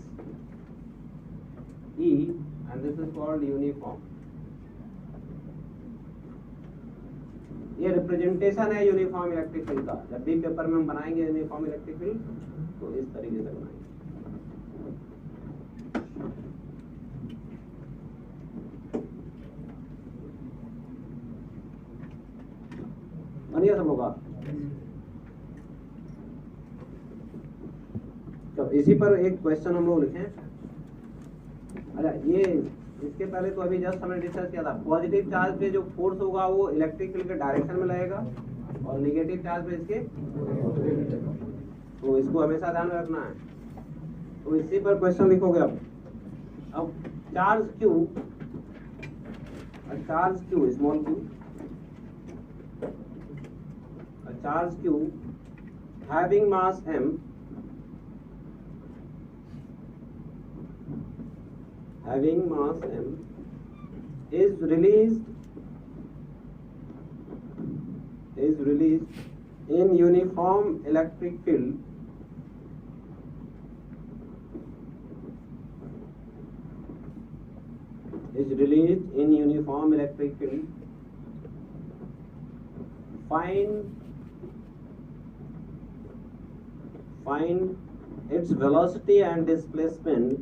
E and this is called uniform. ये रिप्रेजेंटेशन है यूनिफॉर्म इलेक्ट्रिक फील्ड का। जब भी पेपर में हम बनाएंगे यूनिफॉर्म इलेक्ट्रिक फील्ड तो इस तरीके से बनाएंगे। बनिए सब लोग का। तो इसी पर एक क्वेश्चन हम लोग लिखें। अच्छा ये इसके पहले तो अभी जस्ट हमने डिस्कस किया था, पॉजिटिव चार्ज पे जो फोर्स होगा वो इलेक्ट्रिक फील्ड के डायरेक्शन में लगेगा और नेगेटिव चार्ज पे इसके, तो इसको हमेशा ध्यान में रखना है। तो इसी पर क्वेश्चन लिखोगे अब charge Q small Q, charge Q having mass m is released in uniform electric field find its velocity and displacement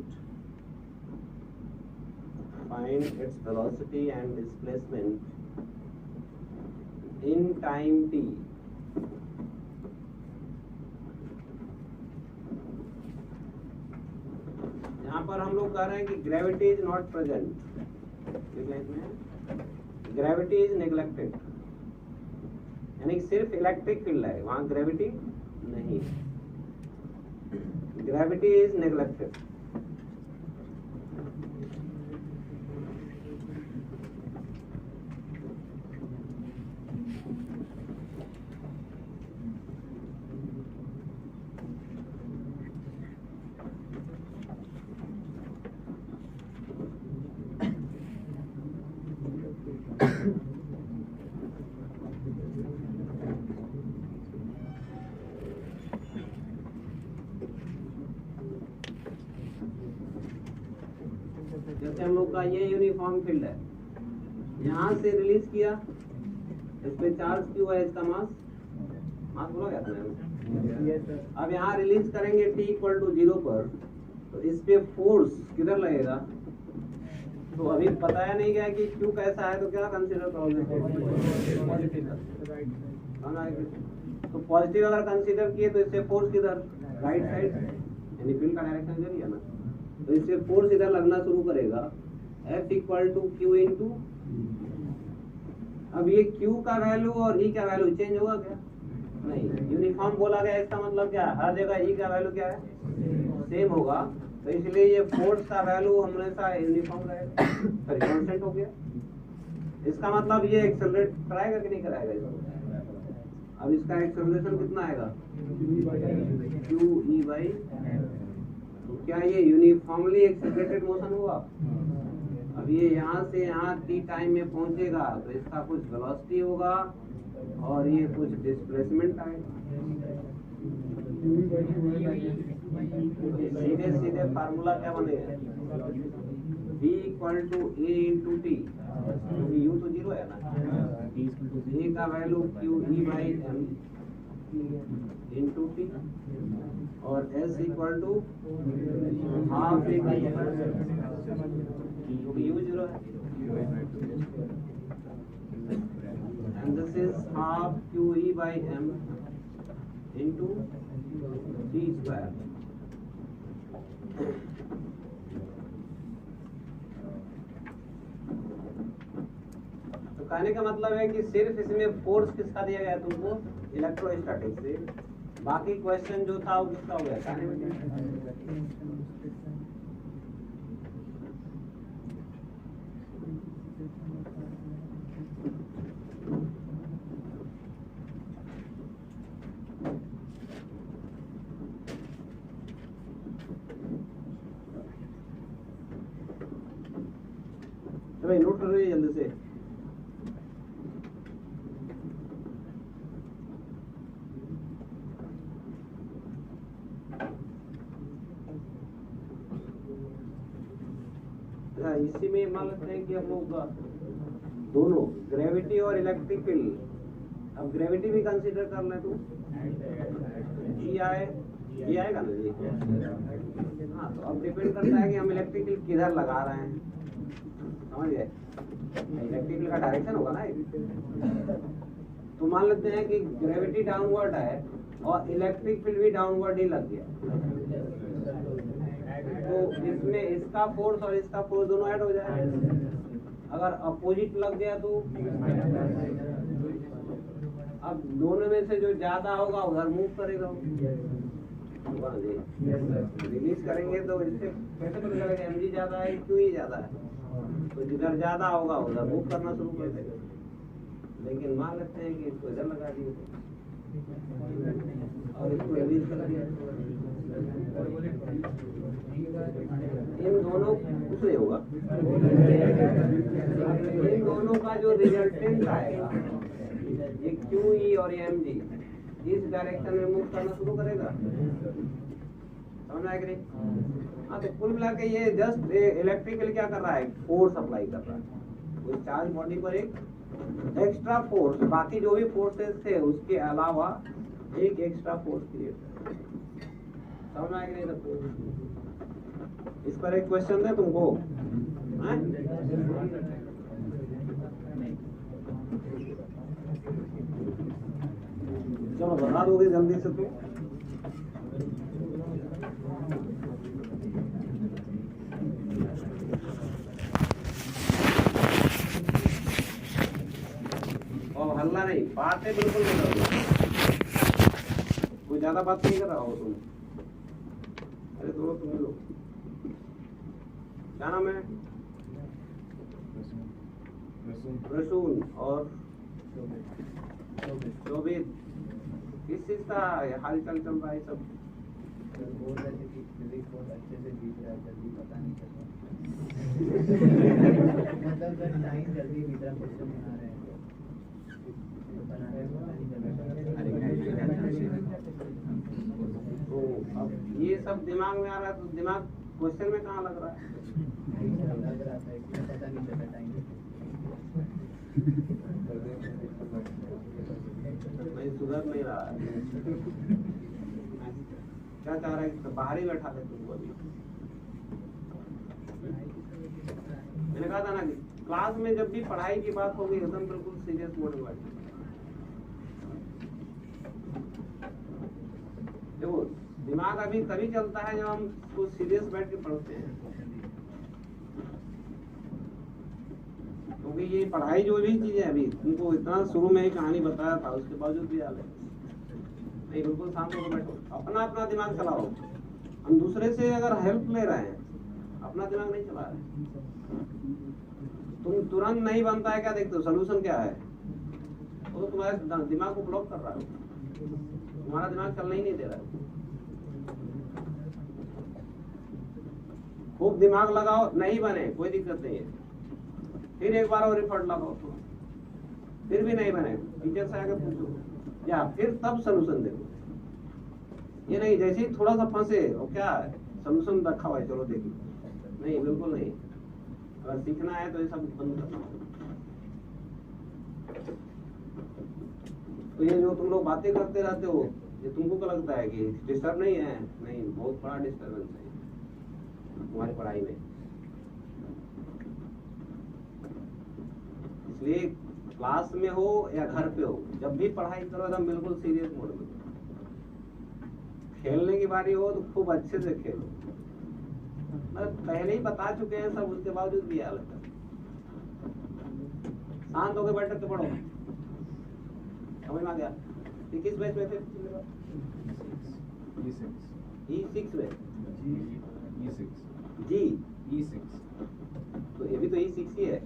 in time t. यहाँ पर हम लोग कह रहे हैं कि gravity is not present, gravity is neglected, यानी सिर्फ इलेक्ट्रिक फील्ड है, वहां ग्रेविटी नहीं, ग्रेविटी इज नेग्लेक्टेड। जैसे हम लोग का ये यूनिफॉर्म फील्ड है, यहाँ से रिलीज किया, इस पे चार्ज क्यू है, इसका मास बोला गया था। अब यहाँ रिलीज करेंगे t इक्वल टू 0 पर, तो इस पे फोर्स किधर लगेगा, तो अभी बताया नहीं गया कि क्यू कैसा है, तो क्या कंसीडर करोगे, तो पॉजिटिव अगर कंसीडर किए तो इससे फोर्स किधर, राइट साइड, यानी फील्ड का डायरेक्शन इधर ही है ना, तो इससे फोर्स इधर लगना शुरू करेगा, F equal to Q into, अब ये Q का वैल्यू और E का वैल्यू चेंज होगा क्या, नहीं, यूनिफॉर्म बोला गया, इसका मतलब क्या है, हर जगह E का वैल्यू क्या है, सेम होगा, तो इसलिए ये फोर्स का वैल्यू हमेशा यूनिफॉर्म रहेगा, सॉरी कांस्टेंट हो गया। इसका मतलब ये एक्सेलरेट कराएगा कि नहीं कराएगा इसको, अब इसका एक्सेलरेशन कितना आएगा, QE/m, तो क्या ये यूनिफॉर्मली एक्सेलरेटेड मोशन हुआ, अब ये यहाँ से यहाँ t टाइम में पहुंचेगा, तो इसका कुछ वेलोसिटी होगा और ये कुछ डिस्प्लेसमेंट आएगा। सीधे सीधे फार्मूला क्या बनेगा, v equal to a into T, क्योंकि u तो 0 है ना, a का वैल्यू QE/m इंटू टी और s equal to half a का क्योंकि u 0 है, and this is half QE/m into t square। तो कहने का मतलब है कि सिर्फ इसमें फोर्स किसका दिया गया तुमको, इलेक्ट्रोस्टैटिक से, बाकी क्वेश्चन जो था वो किसका हो गया, कहने में भाई नोट कर रही है जल्दी से। इसी में मान लेते हैं कि हम लोग दोनों ग्रेविटी और इलेक्ट्रिक फील्ड, अब ग्रेविटी भी कंसीडर कर लें तो जी आएगा ना जी, हाँ, तो अब डिपेंड करता है कि हम इलेक्ट्रिक फील्ड किधर लगा रहे हैं, समझ गए, इलेक्ट्रिक फील्ड का डायरेक्शन होगा ना, तो मान लेते हैं कि ग्रेविटी डाउनवर्ड है और इलेक्ट्रिक फील्ड भी डाउनवर्ड ही लग गया, तो इसमें इसका फोर्स और इसका फोर्स दोनों ऐड हो जाएगा। अगर अपोजिट लग गया तो अब दोनों में से जो ज्यादा होगा उधर मूव करेगा। रिलीज करेंगे तो इससे कैसे पता चलेगा mg ज्यादा है क्यों ही ज्यादा है, तो जिधर ज्यादा होगा उधर मूव करना शुरू कर देगा। लेकिन मान लेते हैं कि इसको इधर लगा दिए और इसको रिलीज कर दिया, इन दोनों कुछ नहीं होगा, इन दोनों का जो रिजल्टेंट आएगा ये QE और mg इस डायरेक्शन में मूव करना शुरू करेगा। समझ आया कि नहीं? हाँ, तो कुल मिला के ये जस्ट इलेक्ट्रिकल क्या कर रहा है, फोर्स अप्लाई कर रहा है उस चार्ज बॉडी पर, एक एक्स्ट्रा फोर्स, बाकी जो भी फोर्सेस थे उसके अलावा एक एक्स्ट्रा फोर्स क्रिएट कर। समझ आया कि नहीं सबको? इस पर एक क्वेश्चन है तुमको, चलो बता दोगे जल्दी से तो। और हल्ला नहीं, बातें बिल्कुल नहीं करोगे, कोई ज्यादा बात नहीं कर रहा हो तुम। अरे दोनों तुम लोग क्या नाम है? रसूल और शोभित। किस चीज का हाल चाल चल रहा है सब? बोल रहे थे कि फिजिक्स बहुत अच्छे से बीत रहा है, जल्दी पता नहीं चल रहा। मतलब सर साइंस जल्दी बीत रहा, क्वेश्चन बना रहे हैं तो बना रहे हैं, पता नहीं चल रहा। तो अब ये सब दिमाग में आ रहा है, तो दिमाग क्वेश्चन में कहाँ लग रहा है? लग रहा था इसलिए पता नहीं चला टाइम। नहीं सुधर नहीं रहा है, क्या चाह रहा है कि बाहर ही बैठा दे तुमको अभी। मैंने कहा था ना कि क्लास में जब भी पढ़ाई की बात होगी एकदम बिल्कुल सीरियस मोड में बैठे। देखो दिमाग अभी तभी चलता है जब हम उसको सीरियस बैठ के पढ़ते हैं, क्योंकि ये पढ़ाई जो भी चीज है अभी तुमको इतना शुरू में ही कहानी बताया था, उसके बावजूद भी याद है नहीं। बिल्कुल शांत होकर बैठो, अपना अपना दिमाग चलाओ। हम दूसरे से अगर हेल्प ले रहे हैं, अपना दिमाग नहीं चला रहे। तुम तुरंत नहीं बनता है क्या देखते हो, सोल्यूशन क्या है, वो तो तुम्हारे दिमाग को ब्लॉक कर रहा है, तुम्हारा दिमाग चलना ही नहीं दे रहा है। खूब दिमाग लगाओ, नहीं बने कोई दिक्कत नहीं है, फिर एक बार और रिफंड लगाओ, फिर भी नहीं बने, टीचर से आके पूछो या फिर तब सोल्यूशन देखो। ये नहीं जैसे ही थोड़ा सा फंसे और क्या है सोल्यूशन रखा हुआ है चलो देखिए, नहीं बिल्कुल नहीं। अगर सीखना है तो ये सब बंद करना होगा। तो ये जो तुम लोग बातें करते रहते हो, ये तुमको क्या लगता है कि डिस्टर्ब नहीं है? नहीं, बहुत बड़ा डिस्टर्बेंस है तुम्हारी पढ़ाई में। इसलिए क्लास में हो या घर पे हो, जब भी पढ़ाई करो एकदम बिल्कुल सीरियस मोड में। खेलने की बारी हो तो खूब अच्छे से खेलो, मतलब पहले ही बता चुके हैं सब, उसके बावजूद भी याद है। शांत होकर बैठ के पढ़ो, समझ में आ गया? किस बैच में थे? E6 में जी, तो ये भी तो E6 ही है।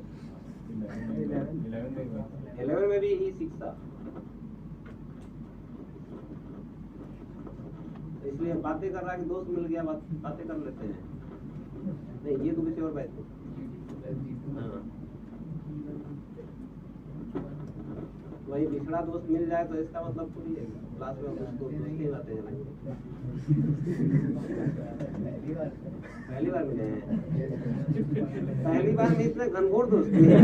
11 में भी E6 था, इसलिए बातें कर रहा है कि दोस्त मिल गया, बातें कर लेते हैं। नहीं ये तो किसी और बैच में। हाँ, वही बिछड़ा दोस्त मिल जाए तो इसका मतलब थोड़ी है क्लास में उसको नहीं बातें जलाएंगे। पहली बार मिले हैं, पहली बार में इतने घनघोर दोस्ती है।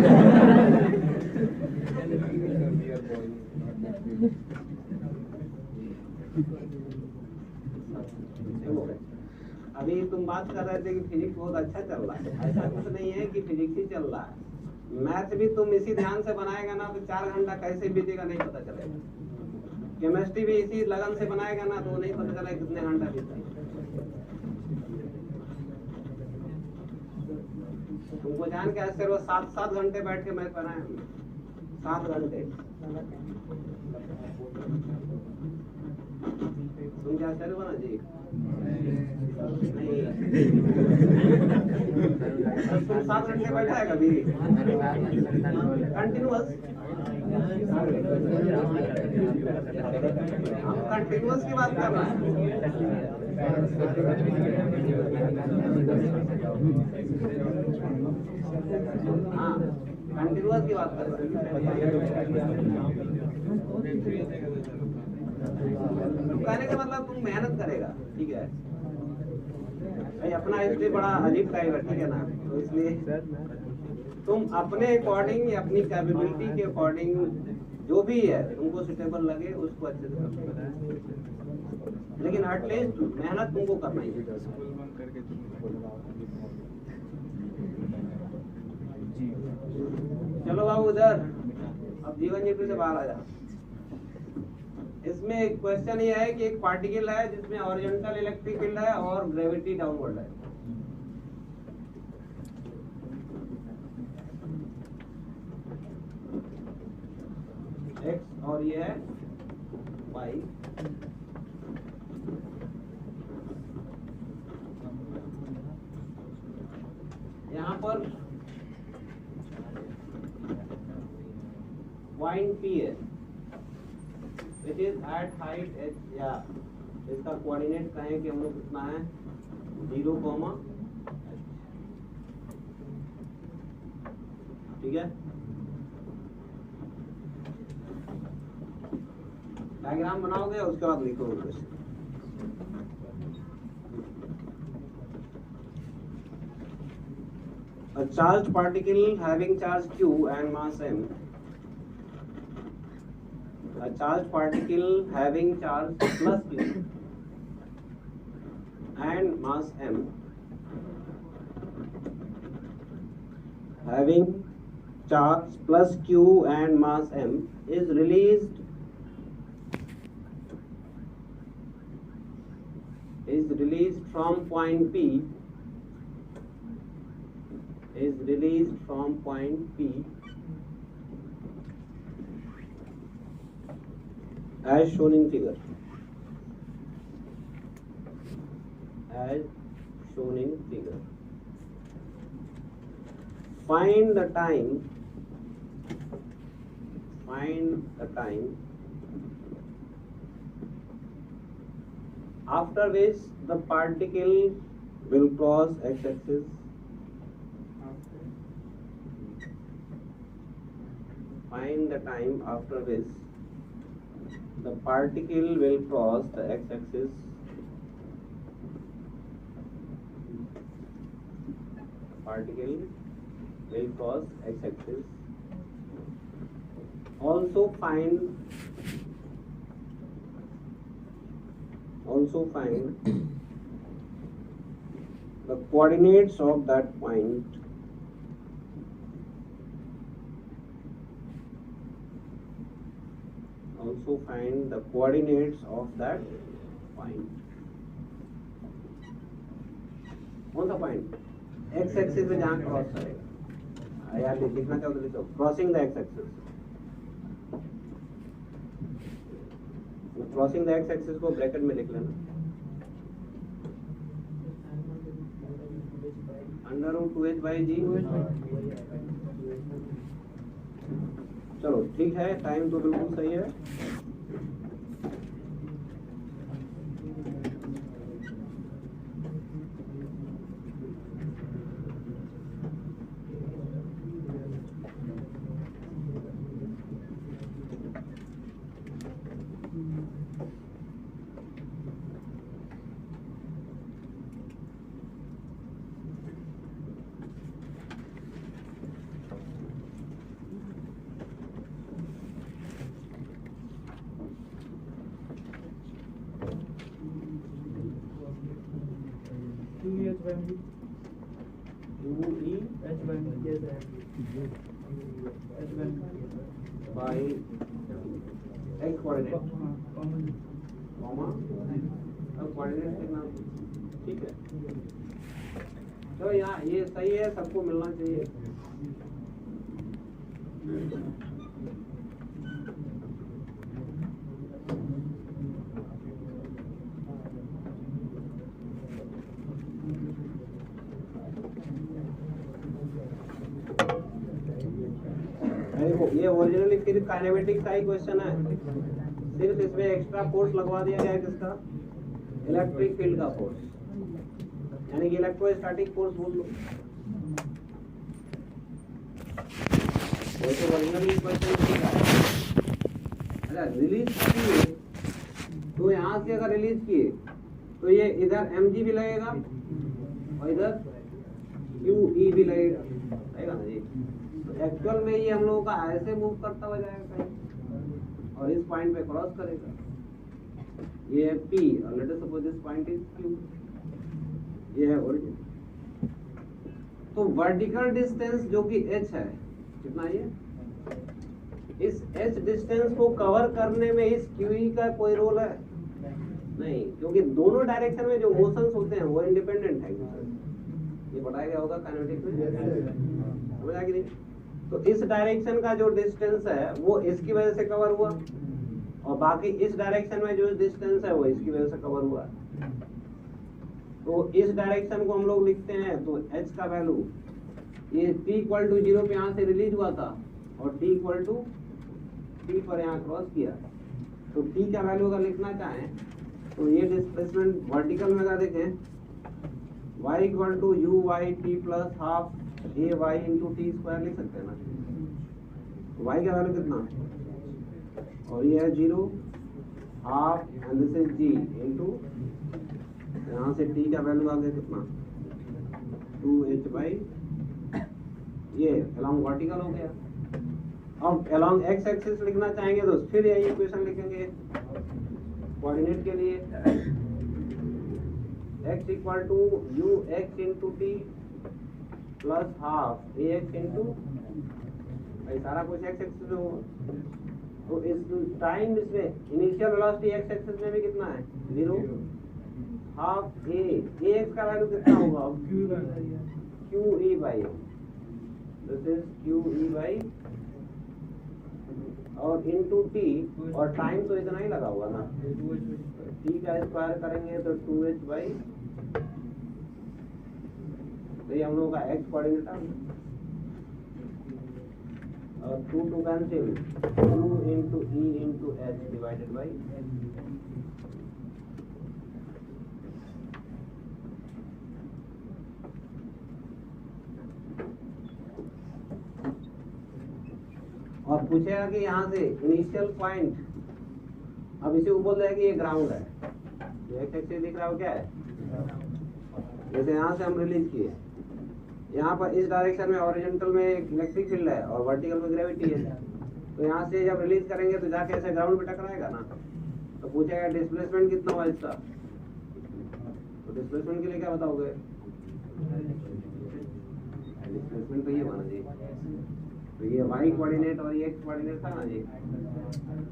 अभी तुम बात कर रहे थे कि फिजिक्स बहुत अच्छा चल रहा है, ऐसा कुछ नहीं है कि फिजिक्स ही चल रहा है। मैथ भी तुम इसी ध्यान से बनाएगा ना तो 4 घंटा कैसे बीतेगा नहीं पता चलेगा। केमिस्ट्री भी इसी लगन से बनाएगा ना तो नहीं पता चलेगा कितने घंटा बीता। तुमको जान के आश्चर्य 7 घंटे बैठ के मैथ बनाए हमने, 7 घंटे। तुम क्या आश्चर्य बना जी? नहीं तुम 7 घंटे बैठा है कभी कंटिन्यूअस? हम कंटिन्यूअस की बात कर रहे हैं। हाँ कंटिन्यूअस की बात कर रहे हैं। कहने का मतलब तुम मेहनत करेगा, ठीक है भाई। अपना इसलिए बड़ा अजीब टाइप है, ठीक है ना, तो इसलिए तुम अपने अकॉर्डिंग अपनी कैपेबिलिटी के अकॉर्डिंग जो भी है तुमको सुटेबल लगे उसको अच्छे से करो, लेकिन एटलीस्ट मेहनत तुमको करना ही है। चलो बाबू उधर, अब जीवन जीपी से बाहर आ जा। इसमें एक क्वेश्चन ये है कि एक पार्टिकल है जिसमें हॉरिजॉन्टल इलेक्ट्रिक फील्ड है और ग्रेविटी डाउनवर्ड है। एक्स और ये है वाई। यहाँ पर पॉइंट पी है which is at height h, या इसका कोऑर्डिनेट कहें कि हम लोग कितना है 0, ठीक है। डायग्राम बनाओगे उसके बाद लिखोगे। A charged particle having charge q and mass m. A charged particle having charge plus q and mass m, having charge plus q and mass m, is released from point P, as shown in figure. Find the time after which the particle will cross x-axis. Find the time after which the particle will cross the x-axis. Also find the coordinates of that point. कौन सा पॉइंट? एक्स एक्सिस पे जहाँ क्रॉस करेगा। यार लिखना चाहो तो लिखो, crossing the x axis. Crossing the x axis को ब्रैकेट में लिख लेना, √2h/g। चलो ठीक है, टाइम तो बिल्कुल सही है। H by by x coordinate comma अब कोऑर्डिनेट लिखना, ठीक है। तो यहाँ ये सही है, सबको मिलना चाहिए। देखो ये ओरिजिनली फिर काइनेमेटिक्स का ही क्वेश्चन है, सिर्फ इसमें एक्स्ट्रा फोर्स लगवा दिया गया है किसका, इलेक्ट्रिक फील्ड का फोर्स, यानी कि इलेक्ट्रोस्टैटिक फोर्स बोल लो। वैसे ओरिजिनली क्वेश्चन अच्छा रिलीज किए तो यहाँ से अगर रिलीज किए तो ये इधर mg भी लगेगा और इधर qe भी लगेगा ना जी। एक्चुअल में ये हम लोगों का ऐसे मूव करता हुआ जाएगा कहीं और इस पॉइंट पे क्रॉस करेगा, ये है P और let us suppose this point is Q, ये है ओरिजिन। तो वर्टिकल डिस्टेंस जो कि h है कितना, ये इस h डिस्टेंस को कवर करने में इस QE का कोई रोल है नहीं, क्योंकि दोनों डायरेक्शन में जो मोशंस होते हैं वो इंडिपेंडेंट है। ये बताया गया होगा काइनेटिक्स में, समझ आ गई नहीं? तो इस डायरेक्शन का जो डिस्टेंस है वो इसकी वजह से कवर हुआ और बाकी इस डायरेक्शन में जो डिस्टेंस है वो इसकी वजह से कवर हुआ। तो इस डायरेक्शन को हम लोग लिखते हैं तो h का वैल्यू ये t इक्वल टू 0 पे यहाँ से रिलीज हुआ था और t इक्वल टू t पर यहाँ क्रॉस किया, तो t का वैल्यू अगर लिखना चाहें तो ये डिस्प्लेसमेंट वर्टिकल में अगर देखें y equal to u y t plus half a y into T square लिख सकते हैं ना। तो y का वैल्यू कितना और ये है 0 half and this is g into यहाँ से t का वैल्यू आ गया कितना 2h बाई ये along वर्टिकल हो गया। अब along x एक्सिस लिखना चाहेंगे तो फिर यही इक्वेशन लिखेंगे कोऑर्डिनेट के लिए, x equal to U X into T plus half A X into सारा कुछ एक्स एक्सिस में होगा। तो इस टाइम इसमें इनिशियल वेलोसिटी एक्स एक्सिस में भी कितना है 0 हाफ ए एक्स का वैल्यू कितना होगा Q E by this is Q E by और इनटू टी और टाइम तो इतना ही लगा हुआ ना, टी का स्क्वायर करेंगे तो 2h बाई, तो ये हम लोगों का x कोऑर्डिनेट है और 2 to cancel 2 into E into H divided by और पूछेगा कि यहाँ से इनिशियल पॉइंट, अब इसे बोल रहा है कि ये ग्राउंड है, एक्स एक्सिस दिख रहा हो क्या है, जैसे यहाँ से हम रिलीज किए, यहाँ पर इस डायरेक्शन में ओरिजेंटल में इलेक्ट्रिक फील्ड है और वर्टिकल में ग्रेविटी है, तो यहाँ से जब रिलीज करेंगे तो जाके ऐसे ग्राउंड पे टकराएगा ना। तो पूछेगा डिस्प्लेसमेंट कितना हुआ इसका, तो डिस्प्लेसमेंट के लिए क्या बताओगे, डिस्प्लेसमेंट तो ये बना जी, तो ये y कोऑर्डिनेट और ये x कोऑर्डिनेट था ना जी,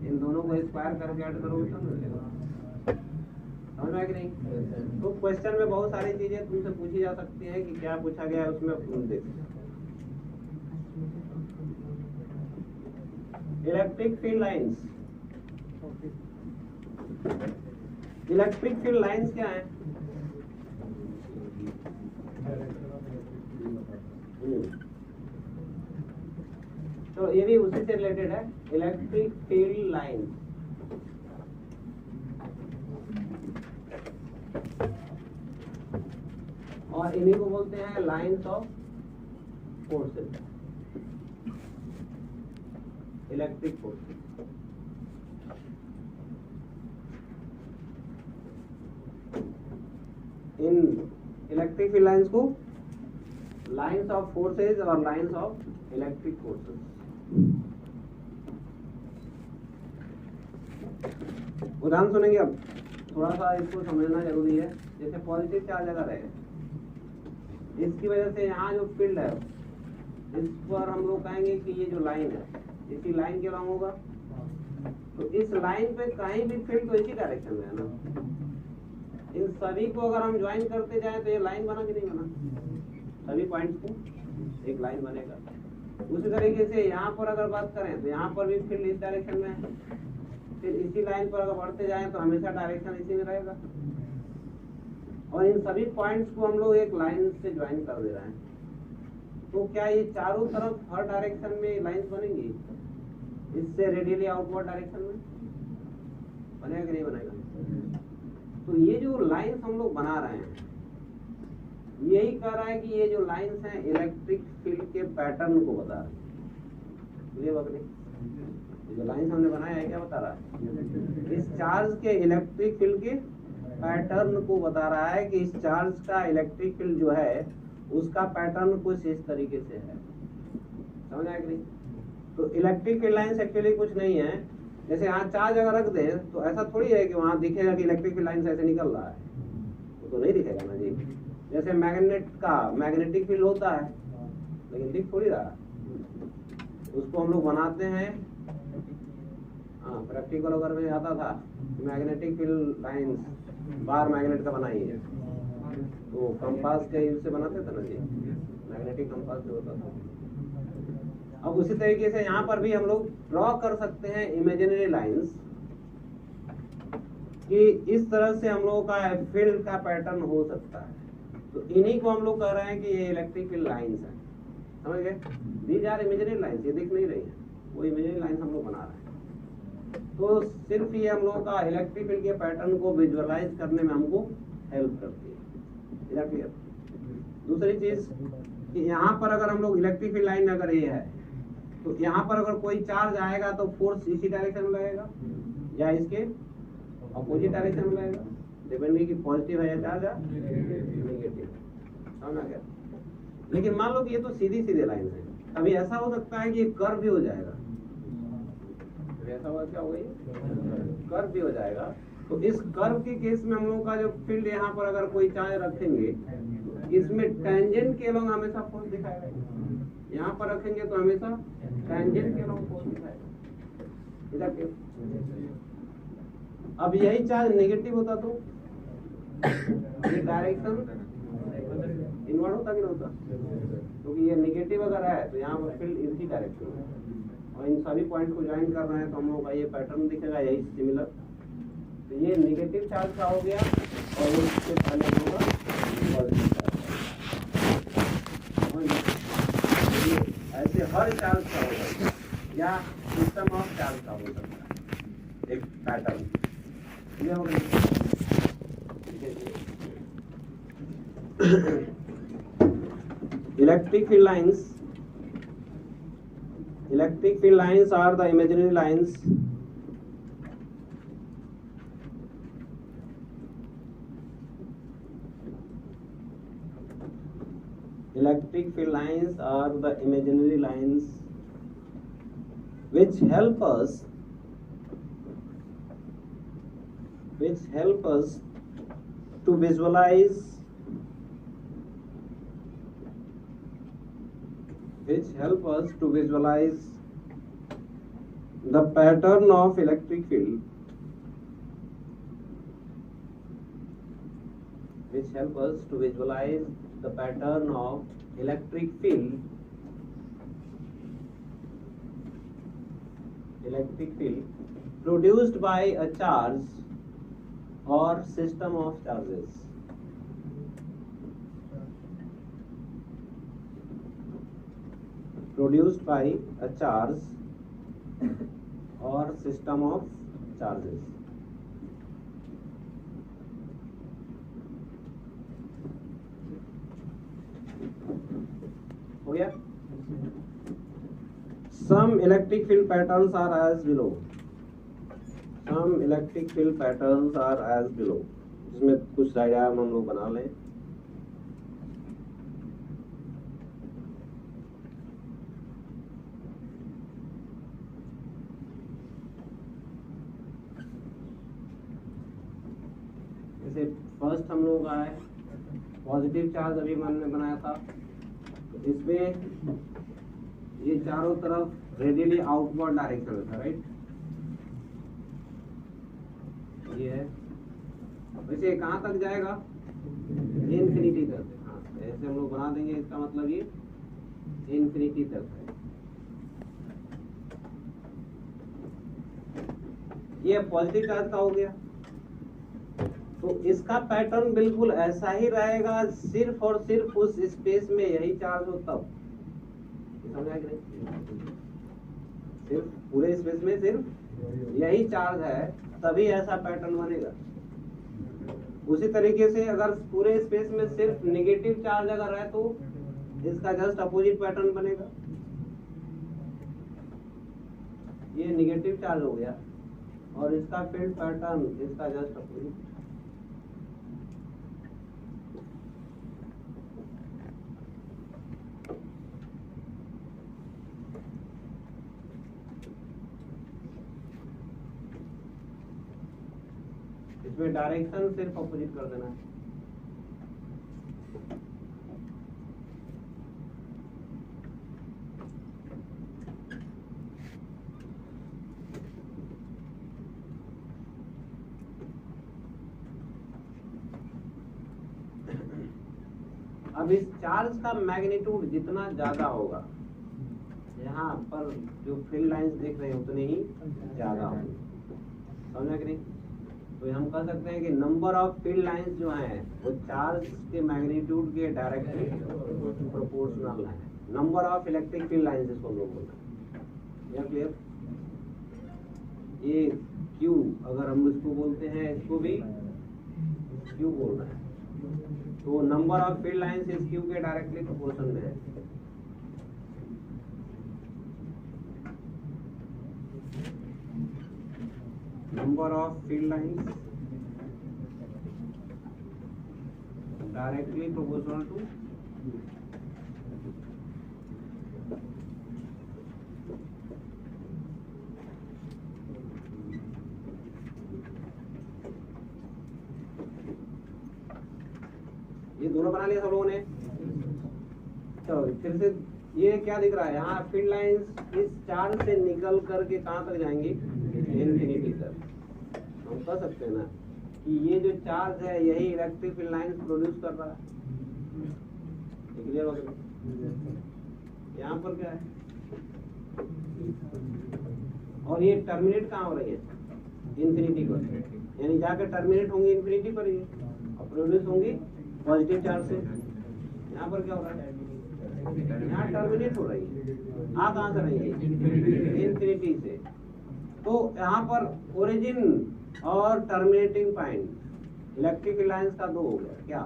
इन दोनों को स्क्वायर करके ऐड करोगे तो मिलेगा, समझ में आया कि नहीं। तो क्वेश्चन में बहुत सारी चीजें तुमसे पूछी जा सकती हैं कि क्या पूछा गया है उसमें तुम देख। Electric field lines, electric field lines क्या है, तो ये भी उसी से रिलेटेड है, इलेक्ट्रिक फील्ड लाइन। और इन्हीं को बोलते हैं lines of forces, electric forces. In electric field lines को लाइंस ऑफ फोर्सेस और लाइंस ऑफ इलेक्ट्रिक फोर्सेस। उदाहरण सुनेंगे अब, थोड़ा सा इसको समझना जरूरी है। जैसे पॉजिटिव चार्ज अगर है, इसकी वजह से यहाँ जो फील्ड है इस पर हम लोग कहेंगे कि ये जो लाइन है इसी लाइन के अलॉन्ग होगा, तो इस लाइन पे कहीं भी फील्ड तो इसी डायरेक्शन में है ना। इन सभी को अगर हम ज्वाइन करते जाएं तो ये लाइन बना कि नहीं बना, सभी पॉइंट्स को एक लाइन बनेगा। उसी तरीके से यहाँ पर अगर बात करें तो यहाँ पर भी फील्ड इस डायरेक्शन में है, फिर इसी लाइन पर अगर बढ़ते जाएं तो हमेशा डायरेक्शन इसी में रहेगा, और इन सभी पॉइंट्स को हम लोग एक लाइन से ज्वाइन कर दे रहे हैं। तो क्या ये चारों तरफ हर डायरेक्शन में लाइंस बनेंगी, इससे रेडियली आउटवर्ड डायरेक्शन में बनेगा कि नहीं बनेगा। तो ये जो लाइंस हम लोग बना रहे हैं यही कह रहा है कि ये जो लाइंस हैं इलेक्ट्रिक फील्ड के पैटर्न को बता रहे हैं। ये बकरी जो लाइंस हमने बनाया है क्या बता रहा है, इस चार्ज के इलेक्ट्रिक फील्ड के पैटर्न को बता रहा है कि इस चार्ज का इलेक्ट्रिक फील्ड जो है उसका पैटर्न कुछ इस तरीके से है। समझ आया कि नहीं। तो इलेक्ट्रिक फील्ड लाइंस एक्चुअली कुछ नहीं है, जैसे यहाँ चार्ज अगर रख दें तो ऐसा थोड़ी है कि वहाँ दिखेगा कि इलेक्ट्रिक फील्ड लाइंस ऐसे निकल रहा है, वो तो नहीं दिखेगा ना जी। जैसे मैग्नेट का मैग्नेटिक फील्ड होता है लेकिन दिख थोड़ी रहा, उसको हम लोग बनाते हैं। हाँ प्रैक्टिकल अगर में आता था magnetic field lines bar magnet का बनाइए, तो कंपास के यूज से बनाते थे ना जी, मैग्नेटिक कंपास जो होता था। अब उसी तरीके से यहाँ पर भी हम लोग ड्रॉ कर सकते हैं इमेजिनरी लाइंस कि इस तरह से हम लोगों का फील्ड का पैटर्न हो सकता है। तो इन्हीं को हम लोग कह रहे हैं कि ये इलेक्ट्रिक फील्ड लाइंस है। समझ गए, दीज आर इमेजिनरी लाइंस, ये दिख नहीं रही है, वो इमेजिनरी लाइंस हम लोग बना रहे हैं। तो सिर्फ ये हम लोगों का इलेक्ट्रिक फील्ड के पैटर्न को विजुअलाइज करने में हमको हेल्प करती है। क्लियर। दूसरी चीज कि यहाँ पर अगर हम लोग इलेक्ट्रिक फील्ड लाइन अगर ये है तो यहाँ पर अगर कोई चार्ज आएगा तो फोर्स इसी डायरेक्शन में लगेगा या इसके अपोजिट डायरेक्शन में लगेगा, डिपेंडिंग कि पॉजिटिव है या चार्ज है नेगेटिव। समझ आ गया। लेकिन मान लो कि ये तो सीधी सीधे लाइन है, अभी ऐसा हो सकता है कि ये कर्व भी हो जाएगा। ऐसा हुआ क्या हो गई, कर्व भी हो जाएगा। तो इस कर्व के केस में हम लोगों का जो फील्ड यहाँ पर अगर कोई चार्ज रखेंगे इसमें टेंजेंट के अलॉन्ग हमेशा फोर्स दिखाएगा, यहाँ पर रखेंगे तो हमेशा टेंजेंट के अलॉन्ग फोर्स दिखाएगा। इधर के अब यही चार्ज नेगेटिव होता तो ये डायरेक्शन इनवर्ट होता कि नहीं होता, क्योंकि ये नेगेटिव अगर है तो यहाँ पर फील्ड इसी डायरेक्शन में, और इन सभी पॉइंट को ज्वाइन कर रहे हैं तो हम लोग का ये पैटर्न दिखेगा यही सिमिलर। तो ये नेगेटिव चार्ज का हो गया और वो इससे पहले होगा पॉजिटिव चार्ज। ऐसे हर चार्ज का होगा या सिस्टम ऑफ चार्ज का हो सकता है एक पैटर्न। ये हो गया। Electric field lines are the imaginary lines which help us to visualize the pattern of electric field, produced by a charge or system of charges. Produced by a charge or system of charges. हो गया। Some electric field patterns are as below. इसमें कुछ डायग्राम हम लोग बना लें। जैसे फर्स्ट हम लोग का है पॉजिटिव चार्ज, अभी मन में बनाया था। तो इसमें ये चारों तरफ रेडियली आउटवर्ड डायरेक्शन में था, राइट? ये है, वैसे कहाँ तक जाएगा? इन्फिनिटी तक। हाँ, ऐसे हम लोग बना देंगे, इसका मतलब ये इन्फिनिटी तक है। ये पॉजिटिव चार्ज का हो गया, तो इसका पैटर्न बिल्कुल ऐसा ही रहेगा, सिर्फ और सिर्फ उस स्पेस में यही चार्ज हो तब। समझा कि नहीं? सिर्फ पूरे स्पेस में सिर्फ यही चार्ज है तभी ऐसा पैटर्न बनेगा। उसी तरीके से अगर पूरे स्पेस में सिर्फ नेगेटिव चार्ज अगर है तो इसका जस्ट अपोजिट पैटर्न बनेगा। ये नेगेटिव चार्ज हो गया और इसका फील्ड पैटर्न इसका जस्ट अपोजिट। इसमें डायरेक्शन सिर्फ अपोजिट कर देना है। अब इस चार्ज का मैग्नीट्यूड जितना ज्यादा होगा, यहाँ पर जो फील्ड लाइंस देख रहे हैं उतने ही ज्यादा होंगे। समझा कि नहीं? तो हम कह सकते हैं कि नंबर ऑफ फील्ड लाइंस जो हैं वो चार्ज के मैग्नीट्यूड के डायरेक्टली प्रोपोर्शनल है। Number of electric field lines इसको हम लोग बोलते हैं। यह क्लियर? ये Q अगर हम इसको बोलते हैं, इसको भी Q बोलना है, तो नंबर ऑफ फील्ड लाइंस इस Q के डायरेक्टली प्रोपोर्शन में है। number of field lines directly proportional to ये दोनों बना लिया सब लोगों ने। चलो फिर से ये क्या दिख रहा है यहाँ? फील्ड लाइंस इस चार्ज से निकल करके कहाँ तक जाएंगी? इन्फिनिटी तक। हम कह सकते हैं ना कि ये जो चार्ज है यही इलेक्ट्रिक फील्ड लाइंस प्रोड्यूस कर रहा है। क्लियर हो गया? यहाँ पर क्या है? और ये टर्मिनेट कहाँ हो रही है? इन्फिनिटी पर, यानी जाकर टर्मिनेट होंगी इन्फिनिटी पर ही और प्रोड्यूस होंगी पॉजिटिव चार्ज से। यहाँ पर क्या हो रहा है? यहाँ टर्मिनेट हो रही है। आ कहाँ से रही है? इन्फिनिटी से। तो यहाँ पर ओरिजिन और टर्मिनेटिंग पॉइंट इलेक्ट्रिक लाइंस का दो हो गया क्या?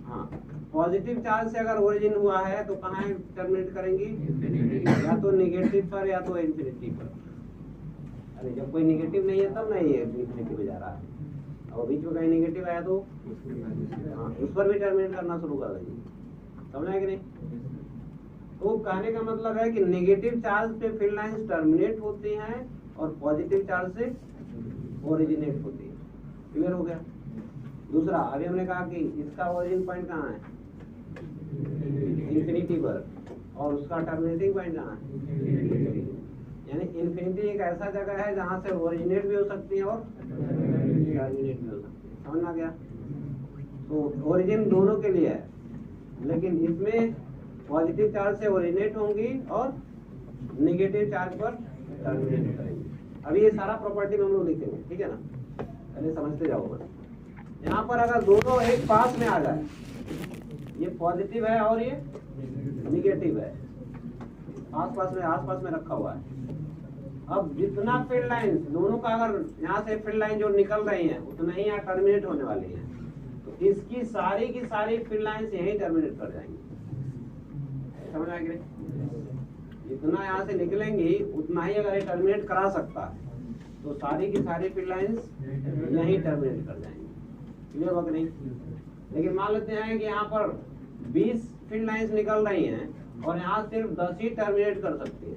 हाँ, पॉजिटिव चार्ज से अगर ओरिजिन हुआ है तो कहाँ टर्मिनेट करेंगी? या तो नेगेटिव पर या तो इन्फिनिटी पर। अरे जब कोई नेगेटिव नहीं है तब नहीं है इन्फिनिटी पे जा रहा है, और बीच में कहीं नेगेटिव आया तो हाँ उस पर भी टर्मिनेट करना शुरू कर देंगे। समझा कि नहीं? तो कहने का मतलब है कि नेगेटिव चार्ज पे फील्ड लाइंस टर्मिनेट होती हैं और पॉजिटिव चार्ज से ओरिजिनेट होती है। क्लियर हो गया? दूसरा, अभी हमने कहा कि इसका ओरिजिन पॉइंट कहाँ है? इन्फिनिटी पर, और उसका टर्मिनेटिंग पॉइंट कहाँ है? यानी इन्फिनिटी एक ऐसा जगह है जहाँ से ओरिजिनेट भी हो सकती है और टर्मिनेट भी हो सकती है। समझ आ गया? तो ओरिजिन दोनों के लिए है, लेकिन इसमें पॉजिटिव चार्ज से ओरिजिनेट होंगी और नेगेटिव चार्ज पर टर्मिनेट करेंगे। अभी ये सारा प्रॉपर्टी में हम लोग लिखेंगे, ठीक है ना? पहले समझते जाओ बस। यहाँ पर अगर दोनों एक पास में आ जाए, ये पॉजिटिव है और ये नेगेटिव है, आसपास में रखा हुआ है। अब जितना फील्ड लाइंस दोनों का, अगर यहाँ से फील्ड लाइन जो निकल रही है उतना ही यहाँ टर्मिनेट होने वाली है, तो इसकी सारी की सारी फील्ड लाइंस यही टर्मिनेट कर जाएंगी। समझ आ गया? जितना यहाँ से निकलेंगी उतना ही अगर ये टर्मिनेट करा सकता है तो सारी की सारी फील्ड लाइंस यही टर्मिनेट कर जाएंगी। क्लियर हो कि नहीं? लेकिन मान लेते हैं कि यहाँ पर 20 फील्ड लाइंस निकल रही हैं और यहाँ सिर्फ 10 ही टर्मिनेट कर सकती है,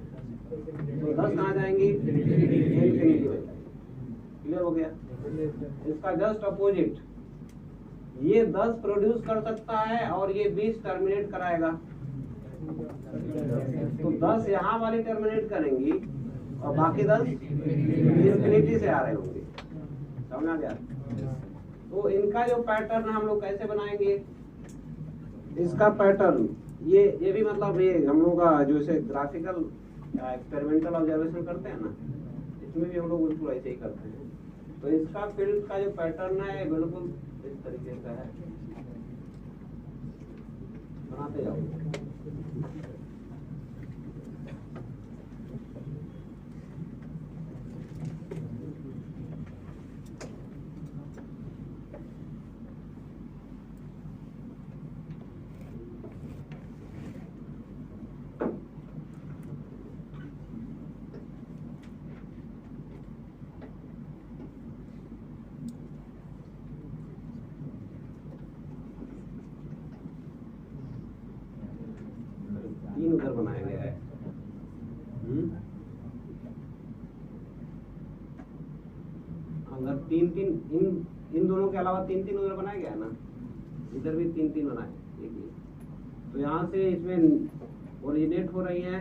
तो 10 कहाँ जाएंगी? इन्फिनिटी में। क्लियर हो गया? इसका जस्ट अपोजिट, ये 10 प्रोड्यूस कर सकता है और ये 20 टर्मिनेट कराएगा। तो 10 यहाँ वाली टर्मिनेट करेंगी और बाकी 10 इंफिनिटी से आ रहे होंगे। समझ आ गया? तो इनका जो पैटर्न हम लोग कैसे बनाएंगे, इसका पैटर्न ये भी मतलब ये हम लोग का जो इसे ग्राफिकल एक्सपेरिमेंटल ऑब्जर्वेशन करते हैं ना, इसमें भी हम लोग बिल्कुल ऐसे ही करते हैं। तो इसका फील्ड का जो पैटर्न है बिल्कुल इस तरीके का है, बनाते जाओ। तीन उधर बनाया गया है। अगर तीन इन दोनों के अलावा तीन उधर बनाया गया है ना, इधर भी तीन बनाए। देखिए तो यहाँ से इसमें ओरिजिनेट हो रही है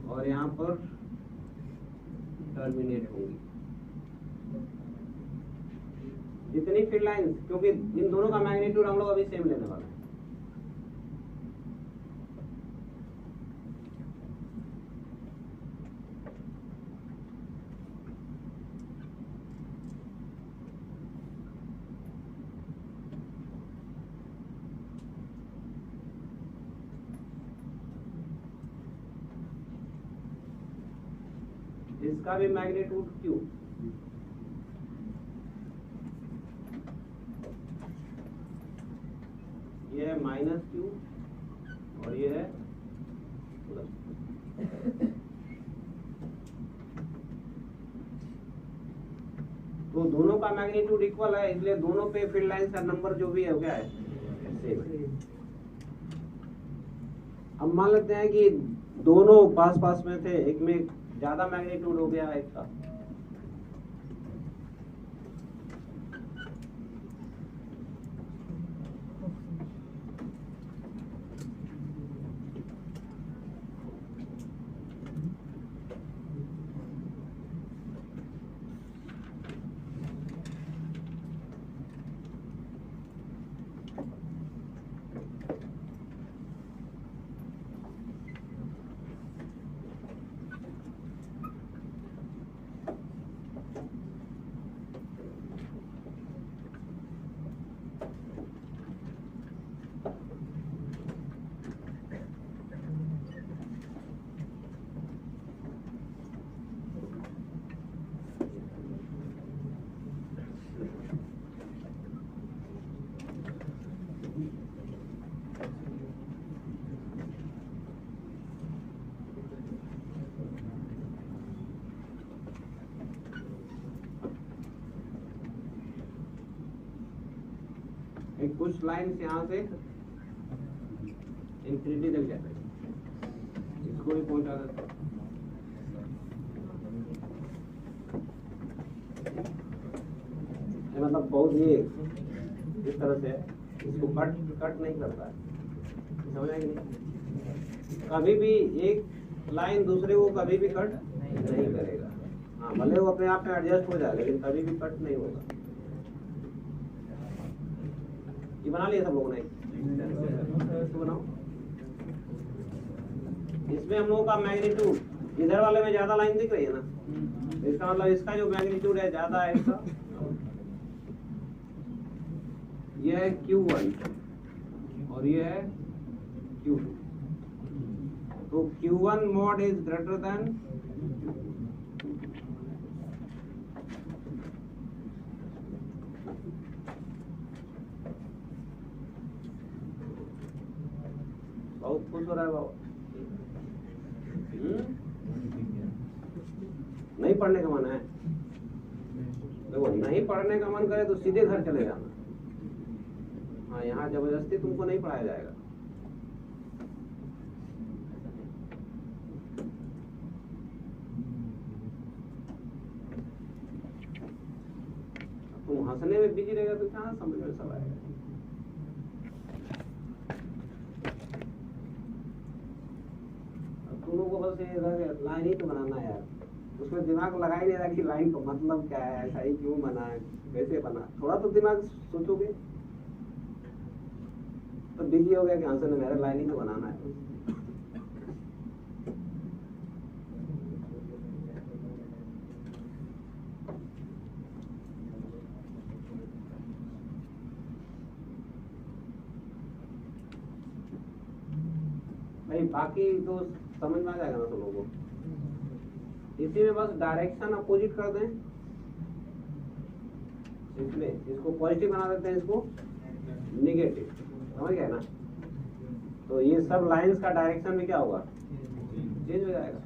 और यहाँ पर टर्मिनेट होंगी जितनी फील्ड लाइंस, क्योंकि इन दोनों का मैग्नीट्यूड हम लोग अभी सेम लेने वाले हैं। इसका भी मैग्नीट्यूड क्यू, ये है -q और ये है प्लस। तो दोनों का मैग्नीट्यूड इक्वल है, इसलिए दोनों पे फील्ड लाइंस का नंबर जो भी है क्या है सेम। अब मान लेते हैं कि दोनों पास पास में थे, एक में ज्यादा मैग्नीट्यूड हो गया है इसका, एक कुछ लाइन यहाँ से इंफिनिटी तक जाता है, इसको भी पहुंचा देता है। मतलब बहुत ही इस तरह से इसको कट नहीं करता है, समझ आएगी नहीं। कभी भी एक लाइन दूसरे को कभी भी कट नहीं करेगा। हाँ, भले वो अपने आप में एडजस्ट हो जाए लेकिन कभी भी कट नहीं होगा। ये बना लिया सब लोगों ने, इसको बनाओ। इसमें हम लोगों का मैग्नीट्यूड इधर वाले में ज्यादा लाइन दिख रही है ना, तो इसका मतलब इसका जो मैग्नीट्यूड है ज्यादा है इसका। ये है Q1 और ये है Q2। तो Q1 mod is greater than बहुत खुश हो रहा है बाबा। नहीं पढ़ने का मन है, देखो नहीं पढ़ने का मन करे तो सीधे घर चले जाना। हाँ, यहाँ जबरदस्ती तुमको नहीं पढ़ाया जाएगा। तुम हंसने में बिजी रहेगा तो कहाँ समझ में सब आएगा। से इधर लाइन ही तो बनाना है यार, उसमें दिमाग लगा ही नहीं रहा कि लाइन का मतलब क्या है, ऐसा ही क्यों बना है, कैसे बना, थोड़ा तो दिमाग सोचोगे तो बिजी हो गया कि आंसर में मेरा लाइन ही तो बनाना है। भाई बाकी तो समझ में आ जाएगा ना सब लोगों को। इसी में बस डायरेक्शन अपोजिट कर दें, इसमें इसको पॉजिटिव बना देते हैं, इसको निगेटिव, समझ गए ना। तो ये सब लाइंस का डायरेक्शन में क्या होगा, चेंज हो जाएगा।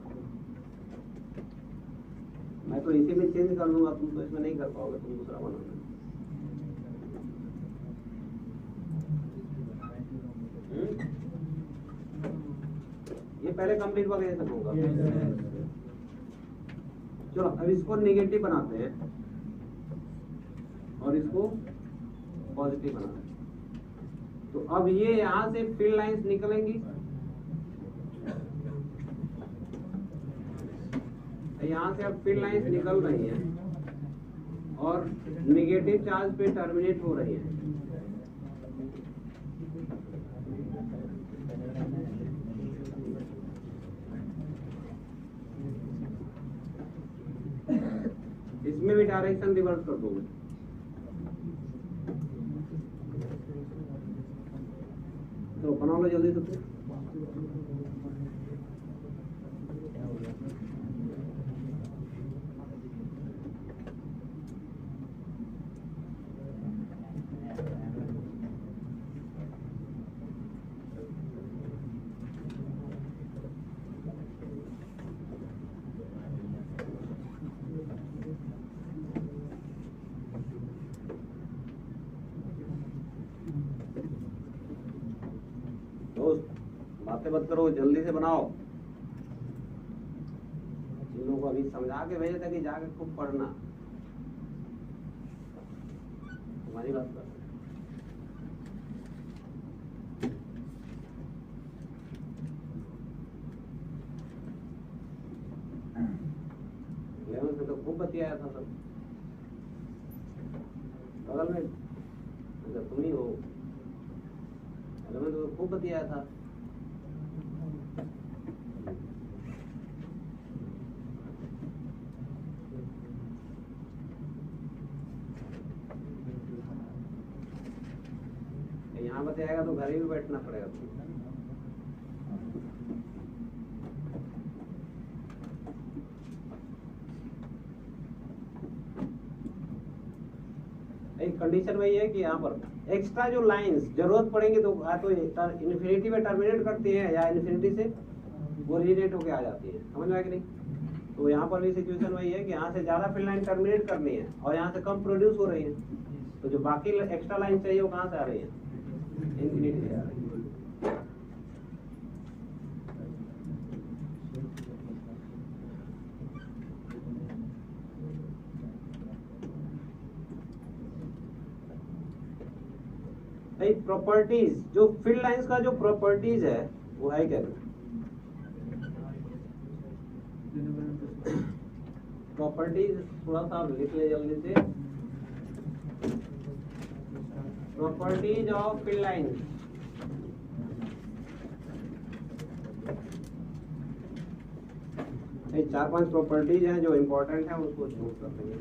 मैं तो इसी में चेंज कर दूंगा, तुम तो इसमें नहीं कर पाओगे, तुम दूसरा बनाओगे। ये पहले कंप्लीट वगैरह सब होगा। चलो अब इसको नेगेटिव बनाते हैं और इसको पॉजिटिव बनाते हैं। तो अब ये यहां से फील्ड लाइंस निकलेंगी, यहां से अब फील्ड लाइंस निकल रही हैं और नेगेटिव चार्ज पे टर्मिनेट हो रही हैं। इसमें भी डायरेक्शन रिवर्स कर दोगे। तो बना लो जल्दी से। बातें मत करो, जल्दी से बनाओ। इन लोगों को अभी समझा के भेजे थे कि जाके खूब पढ़ना, तुम्हारी बात कर। इलेवेंथ में तो खूब बतियाया था सब, बगल में जब तुम ही हो। इलेवेंथ में तो खूब बतियाया था। यहाँ बताएगा तो घर ही भी बैठना पड़ेगा तुमको। एक कंडीशन वही है कि यहाँ पर एक्स्ट्रा जो लाइंस जरूरत पड़ेंगे तो या तो इन्फिनिटी में टर्मिनेट करती है या इन्फिनिटी से वो रिलेट होके आ जाती है, समझ में आया कि नहीं। तो यहाँ पर भी सिचुएशन वही है कि यहाँ से ज्यादा फील्ड लाइन टर्मिनेट करनी है और यहाँ से कम प्रोड्यूस हो रही है, तो जो बाकी एक्स्ट्रा लाइन चाहिए वो कहाँ से आ रही है, इन्फिनिटी से आ रही है। भाई प्रॉपर्टीज, जो फील्ड लाइंस का जो प्रॉपर्टीज है वो है क्या, प्रॉपर्टीज थोड़ा सा लिख ले जल्दी से। प्रॉपर्टीज ऑफ फील्ड लाइंस, ये 4-5 प्रॉपर्टीज हैं जो इम्पोर्टेंट है, उसको नोट कर लेंगे।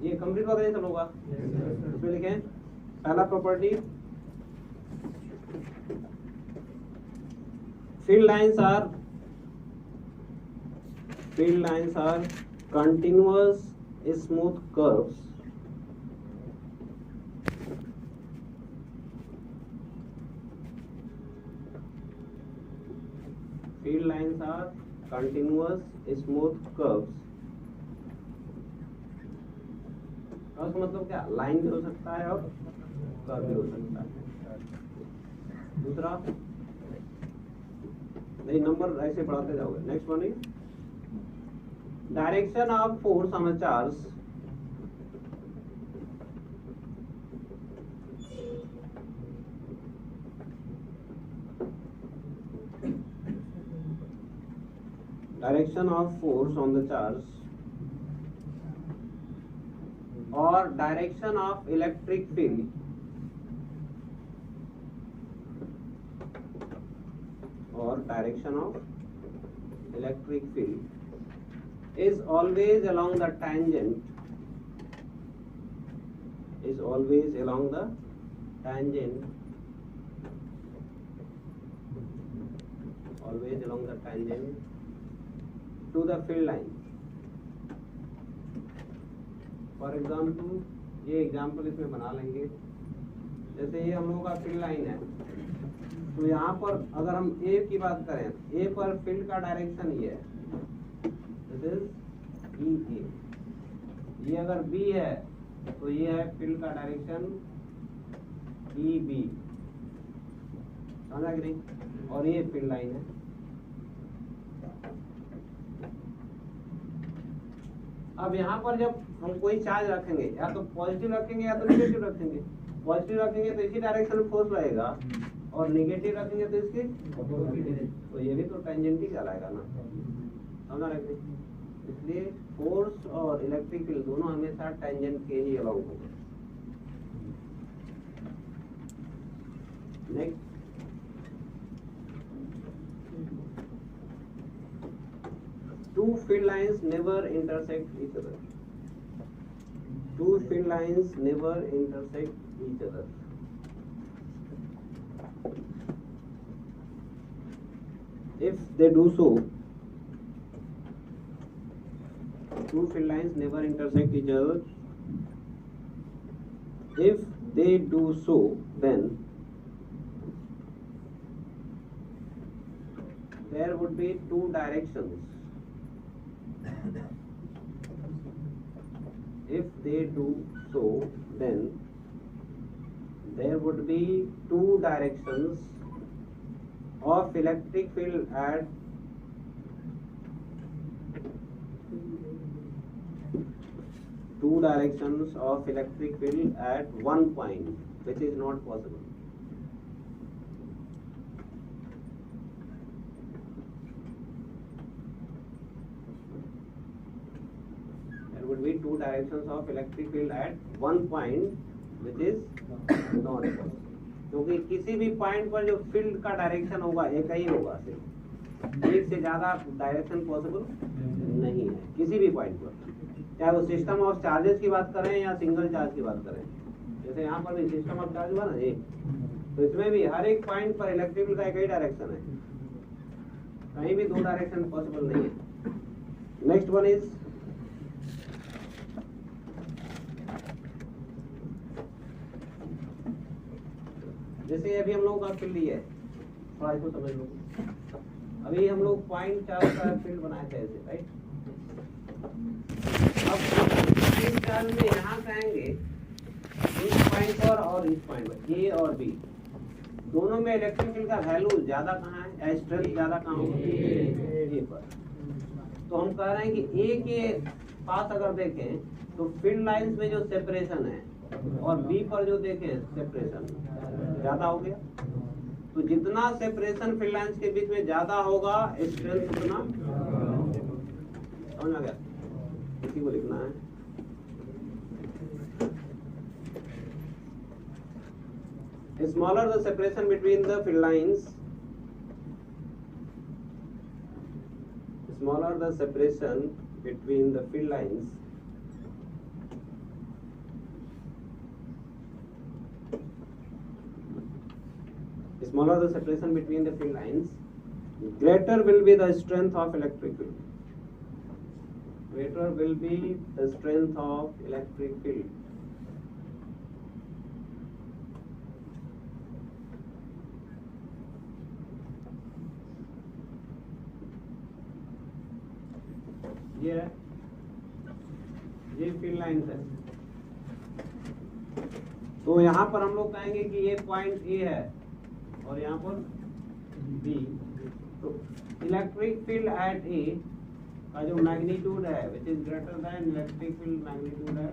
ये कंप्लीट हो गया सब होगा। इसमें लिखें पहला property, field lines are continuous smooth curves field lines are continuous smooth curves। Curve मतलब क्या, लाइन भी हो सकता है और कर्व भी हो सकता है। दूसरा नहीं, नंबर ऐसे बढ़ाते जाओगे। Next one is direction of force on a charge direction of force on the charge और डायरेक्शन ऑफ इलेक्ट्रिक फील्ड और direction of electric field is always along the tangent to the field line. For example, ये एग्जाम्पल इसमें बना लेंगे। जैसे ये हम लोगों का फील्ड लाइन है, तो यहाँ पर अगर हम ए की बात करें, ए पर फील्ड का डायरेक्शन ये है, दिस इज ई ए। ये अगर बी है तो ये है फील्ड का डायरेक्शन ई बी, समझा कि नहीं? और ये फील्ड लाइन है। अब यहाँ पर जब हम कोई चार्ज रखेंगे, या तो पॉजिटिव रखेंगे या तो निगेटिव रखेंगे। पॉजिटिव रखेंगे तो इसी डायरेक्शन में फोर्स रहेगा, और निगेटिव रखेंगे तो इसकी, तो ये भी तो टेंजेंट ही कहलाएगा ना, समझा रहे? इसलिए फोर्स और इलेक्ट्रिक फील्ड दोनों हमेशा टेंजेंट के ही अलाउ होंगे। Next, two field lines never intersect each other. Two field lines never intersect each other. If they do so, two field lines never intersect each other. If they do so, then there would be two directions. If they do so, then there would be two directions of electric field at one point, which is not possible. There would be two directions of electric field at one point, which is not possible. क्योंकि किसी भी पॉइंट पर जो फील्ड का डायरेक्शन होगा एक ही होगा, सिर्फ एक से ज्यादा डायरेक्शन पॉसिबल नहीं है किसी भी पॉइंट पर, चाहे वो सिस्टम ऑफ चार्जेस की बात करें या सिंगल चार्ज की बात करें। जैसे यहाँ पर भी सिस्टम ऑफ चार्ज हुआ ना एक, तो इसमें भी हर एक पॉइंट पर इलेक्ट्रिक फील्ड का एक ही डायरेक्शन है, कहीं भी दो डायरेक्शन पॉसिबल नहीं है। नेक्स्ट वन इज जैसे अभी हम लोगों का फील्ड ये है, थोड़ा इसको समझ लो। अभी हम लोग पॉइंट चार्ज का फील्ड बनाए थे ऐसे, राइट? अब पॉइंट चार्ज में यहाँ से आएंगे इस पॉइंट पर और इस पॉइंट पर, ए और बी दोनों में इलेक्ट्रिक फील्ड का वैल्यू ज्यादा कहाँ है या स्ट्रेंथ ज्यादा कहाँ होगी? ए पर। तो हम कह रहे हैं कि ए के पास अगर देखें तो फील्ड लाइंस में जो सेपरेशन है और बी पर जो देखें सेपरेशन ज्यादा हो गया। तो जितना सेपरेशन फील्ड लाइंस के बीच में ज्यादा होगा स्ट्रेंथ उतना, समझ आ गया? इसी को लिखना है। Smaller the separation between the field lines, smaller the separation between the field lines, smaller the separation between the field lines, greater will be the strength of electric field. Greater will be the strength of electric field. ये फील्ड लाइन्स है। तो यहाँ पर हम लोग कहेंगे कि ये पॉइंट ए है और यहाँ पर बी। तो इलेक्ट्रिक फील्ड एट ए का जो मैग्नीट्यूड है which is greater than electric field magnitude है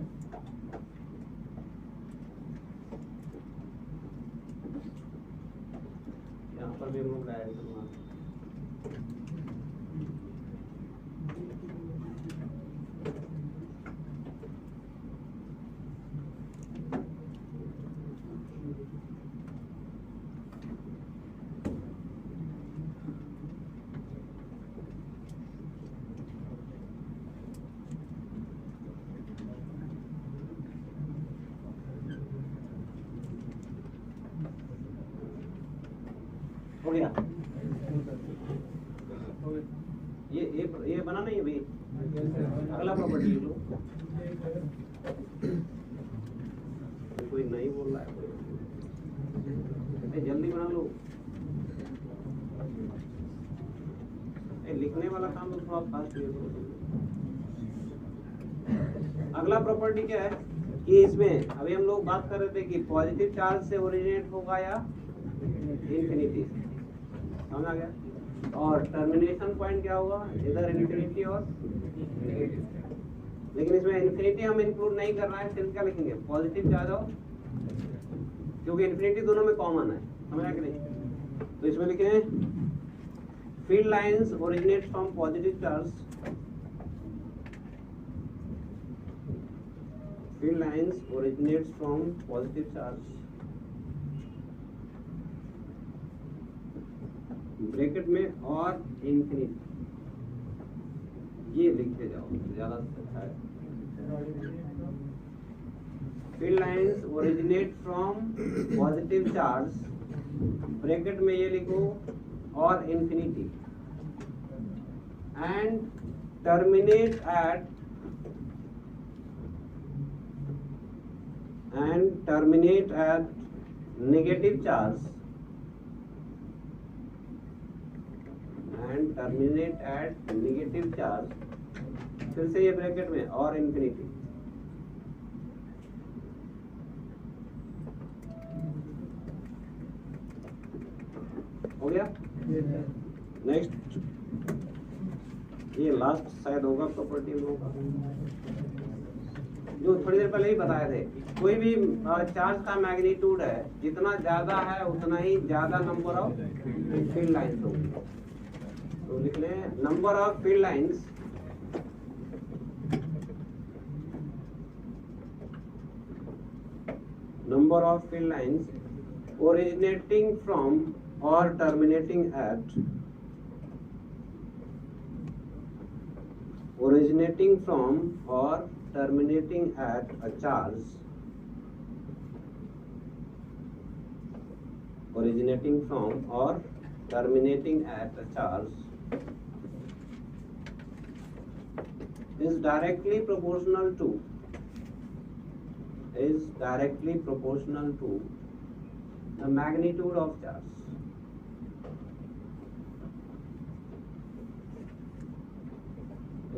यहाँ पर भी हम लोग डायरेक्शन हो गया। ये बना नहीं अभी, अगला प्रॉपर्टी लो। कोई नहीं बोल रहा है, कोई जल्दी बना लो। लिखने वाला काम तो थोड़ा फास्ट करो। अगला प्रॉपर्टी क्या है कि इसमें अभी हम लोग बात कर रहे थे कि पॉजिटिव चार्ज से ओरिजिनेट होगा या इंफिनिटी, समझ आ गया। और टर्मिनेशन पॉइंट क्या होगा, इधर इंफिनिटी और नेगेटिव। लेकिन इसमें इंफिनिटी हम इंक्लूड नहीं कर रहे हैं, सिर्फ क्या लिखेंगे, पॉजिटिव चार्ज और, क्योंकि इंफिनिटी दोनों में कॉमन है, समझ आ कि नहीं। तो इसमें लिखें field lines originate from positive charge. Field lines originates from positive charge. Bracket में और इंफिनिटी, ये लिखते जाओ ज्यादा अच्छा है। Field lines originate from positive charge, bracket में ये लिखो और infinity, and terminate at negative charge, फिर से ये ब्रैकेट में और इंफिनिटी। हो गया। नेक्स्ट, ये लास्ट शायद होगा प्रॉपर्टी होगा, जो थोड़ी देर पहले ही बताए थे। कोई भी चार्ज का मैग्नीट्यूड है, जितना ज्यादा है उतना ही ज्यादा नंबर ऑफ फील्ड लाइंस होगी। तो लिख लें number of field lines originating from or terminating at a charge, is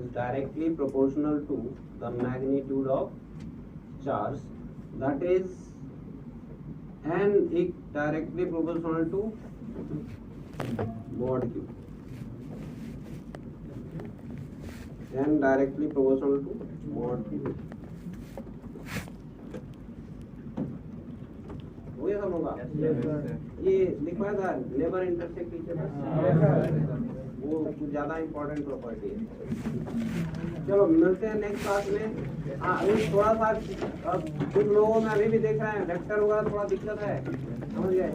directly proportional to the magnitude of charge. That is n is directly proportional to mod q. n directly proportional to mod q. हो गया सब होगा। ये लिखवाया था लेबर इंटरसेक्ट टीचर, वो कुछ ज्यादा इम्पोर्टेंट प्रॉपर्टी है। चलो मिलते हैं नेक्स्ट क्लास में। हाँ, अभी थोड़ा सा कुछ लोगों में अभी भी देख रहे हैं वेक्टर वगैरह थोड़ा दिक्कत है, समझ गए।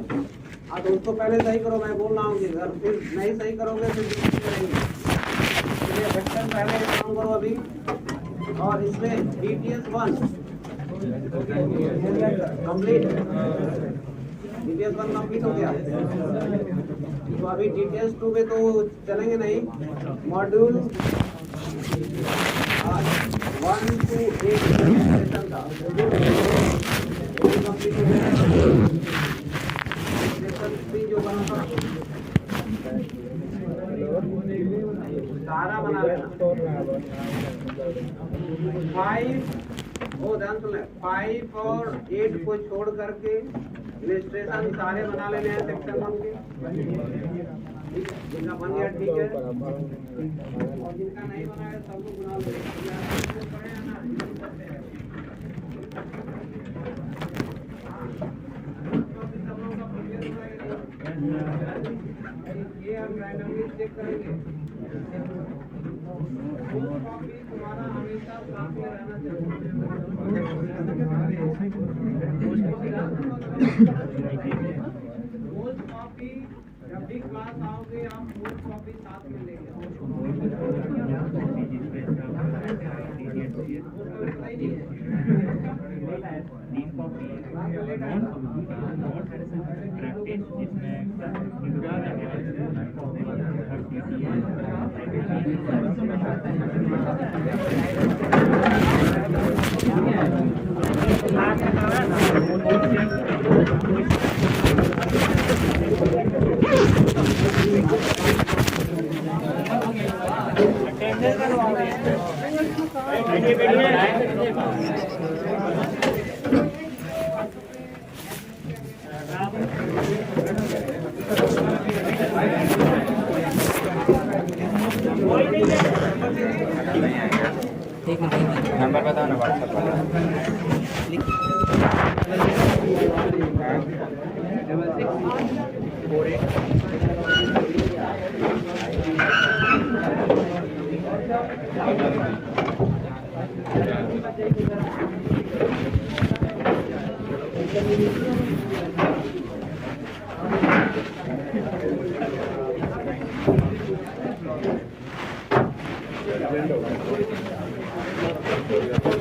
हाँ, तो उसको पहले सही करो, मैं बोल रहा हूँ कि अगर फिर नहीं सही करोगे फिर दिक्कत करेंगे। इसलिए वेक्टर पहले काम करो अभी। और इसमें DTS 1 कंप्लीट, DTS 1 कंप्लीट हो गया। तो अभी DTS 2 में तो चलेंगे नहीं। मॉड्यूल 1 to 8 सेशन था, कंप्लीट हो गया। सेशन 3 जो बना था सारा बना लेना। 5 ध्यान सुन ले, 5 और 8 को छोड़ करके इलस्ट्रेशन सारे बना लेने हैं सेक्शन 1 के। जिनका बन गया ठीक है, और जिनका नहीं बना है सब लोग बना लो। ये हम रैंडमली चेक करेंगे। तुम्हारा हमेशा साथ में रहना चाहिए। रोज कॉपी जब भी क्लास आओगे आप रोज कॉपी साथ में लेके आओ। नंबर बताओ ना व्हाट्सएप वाला। Thank you.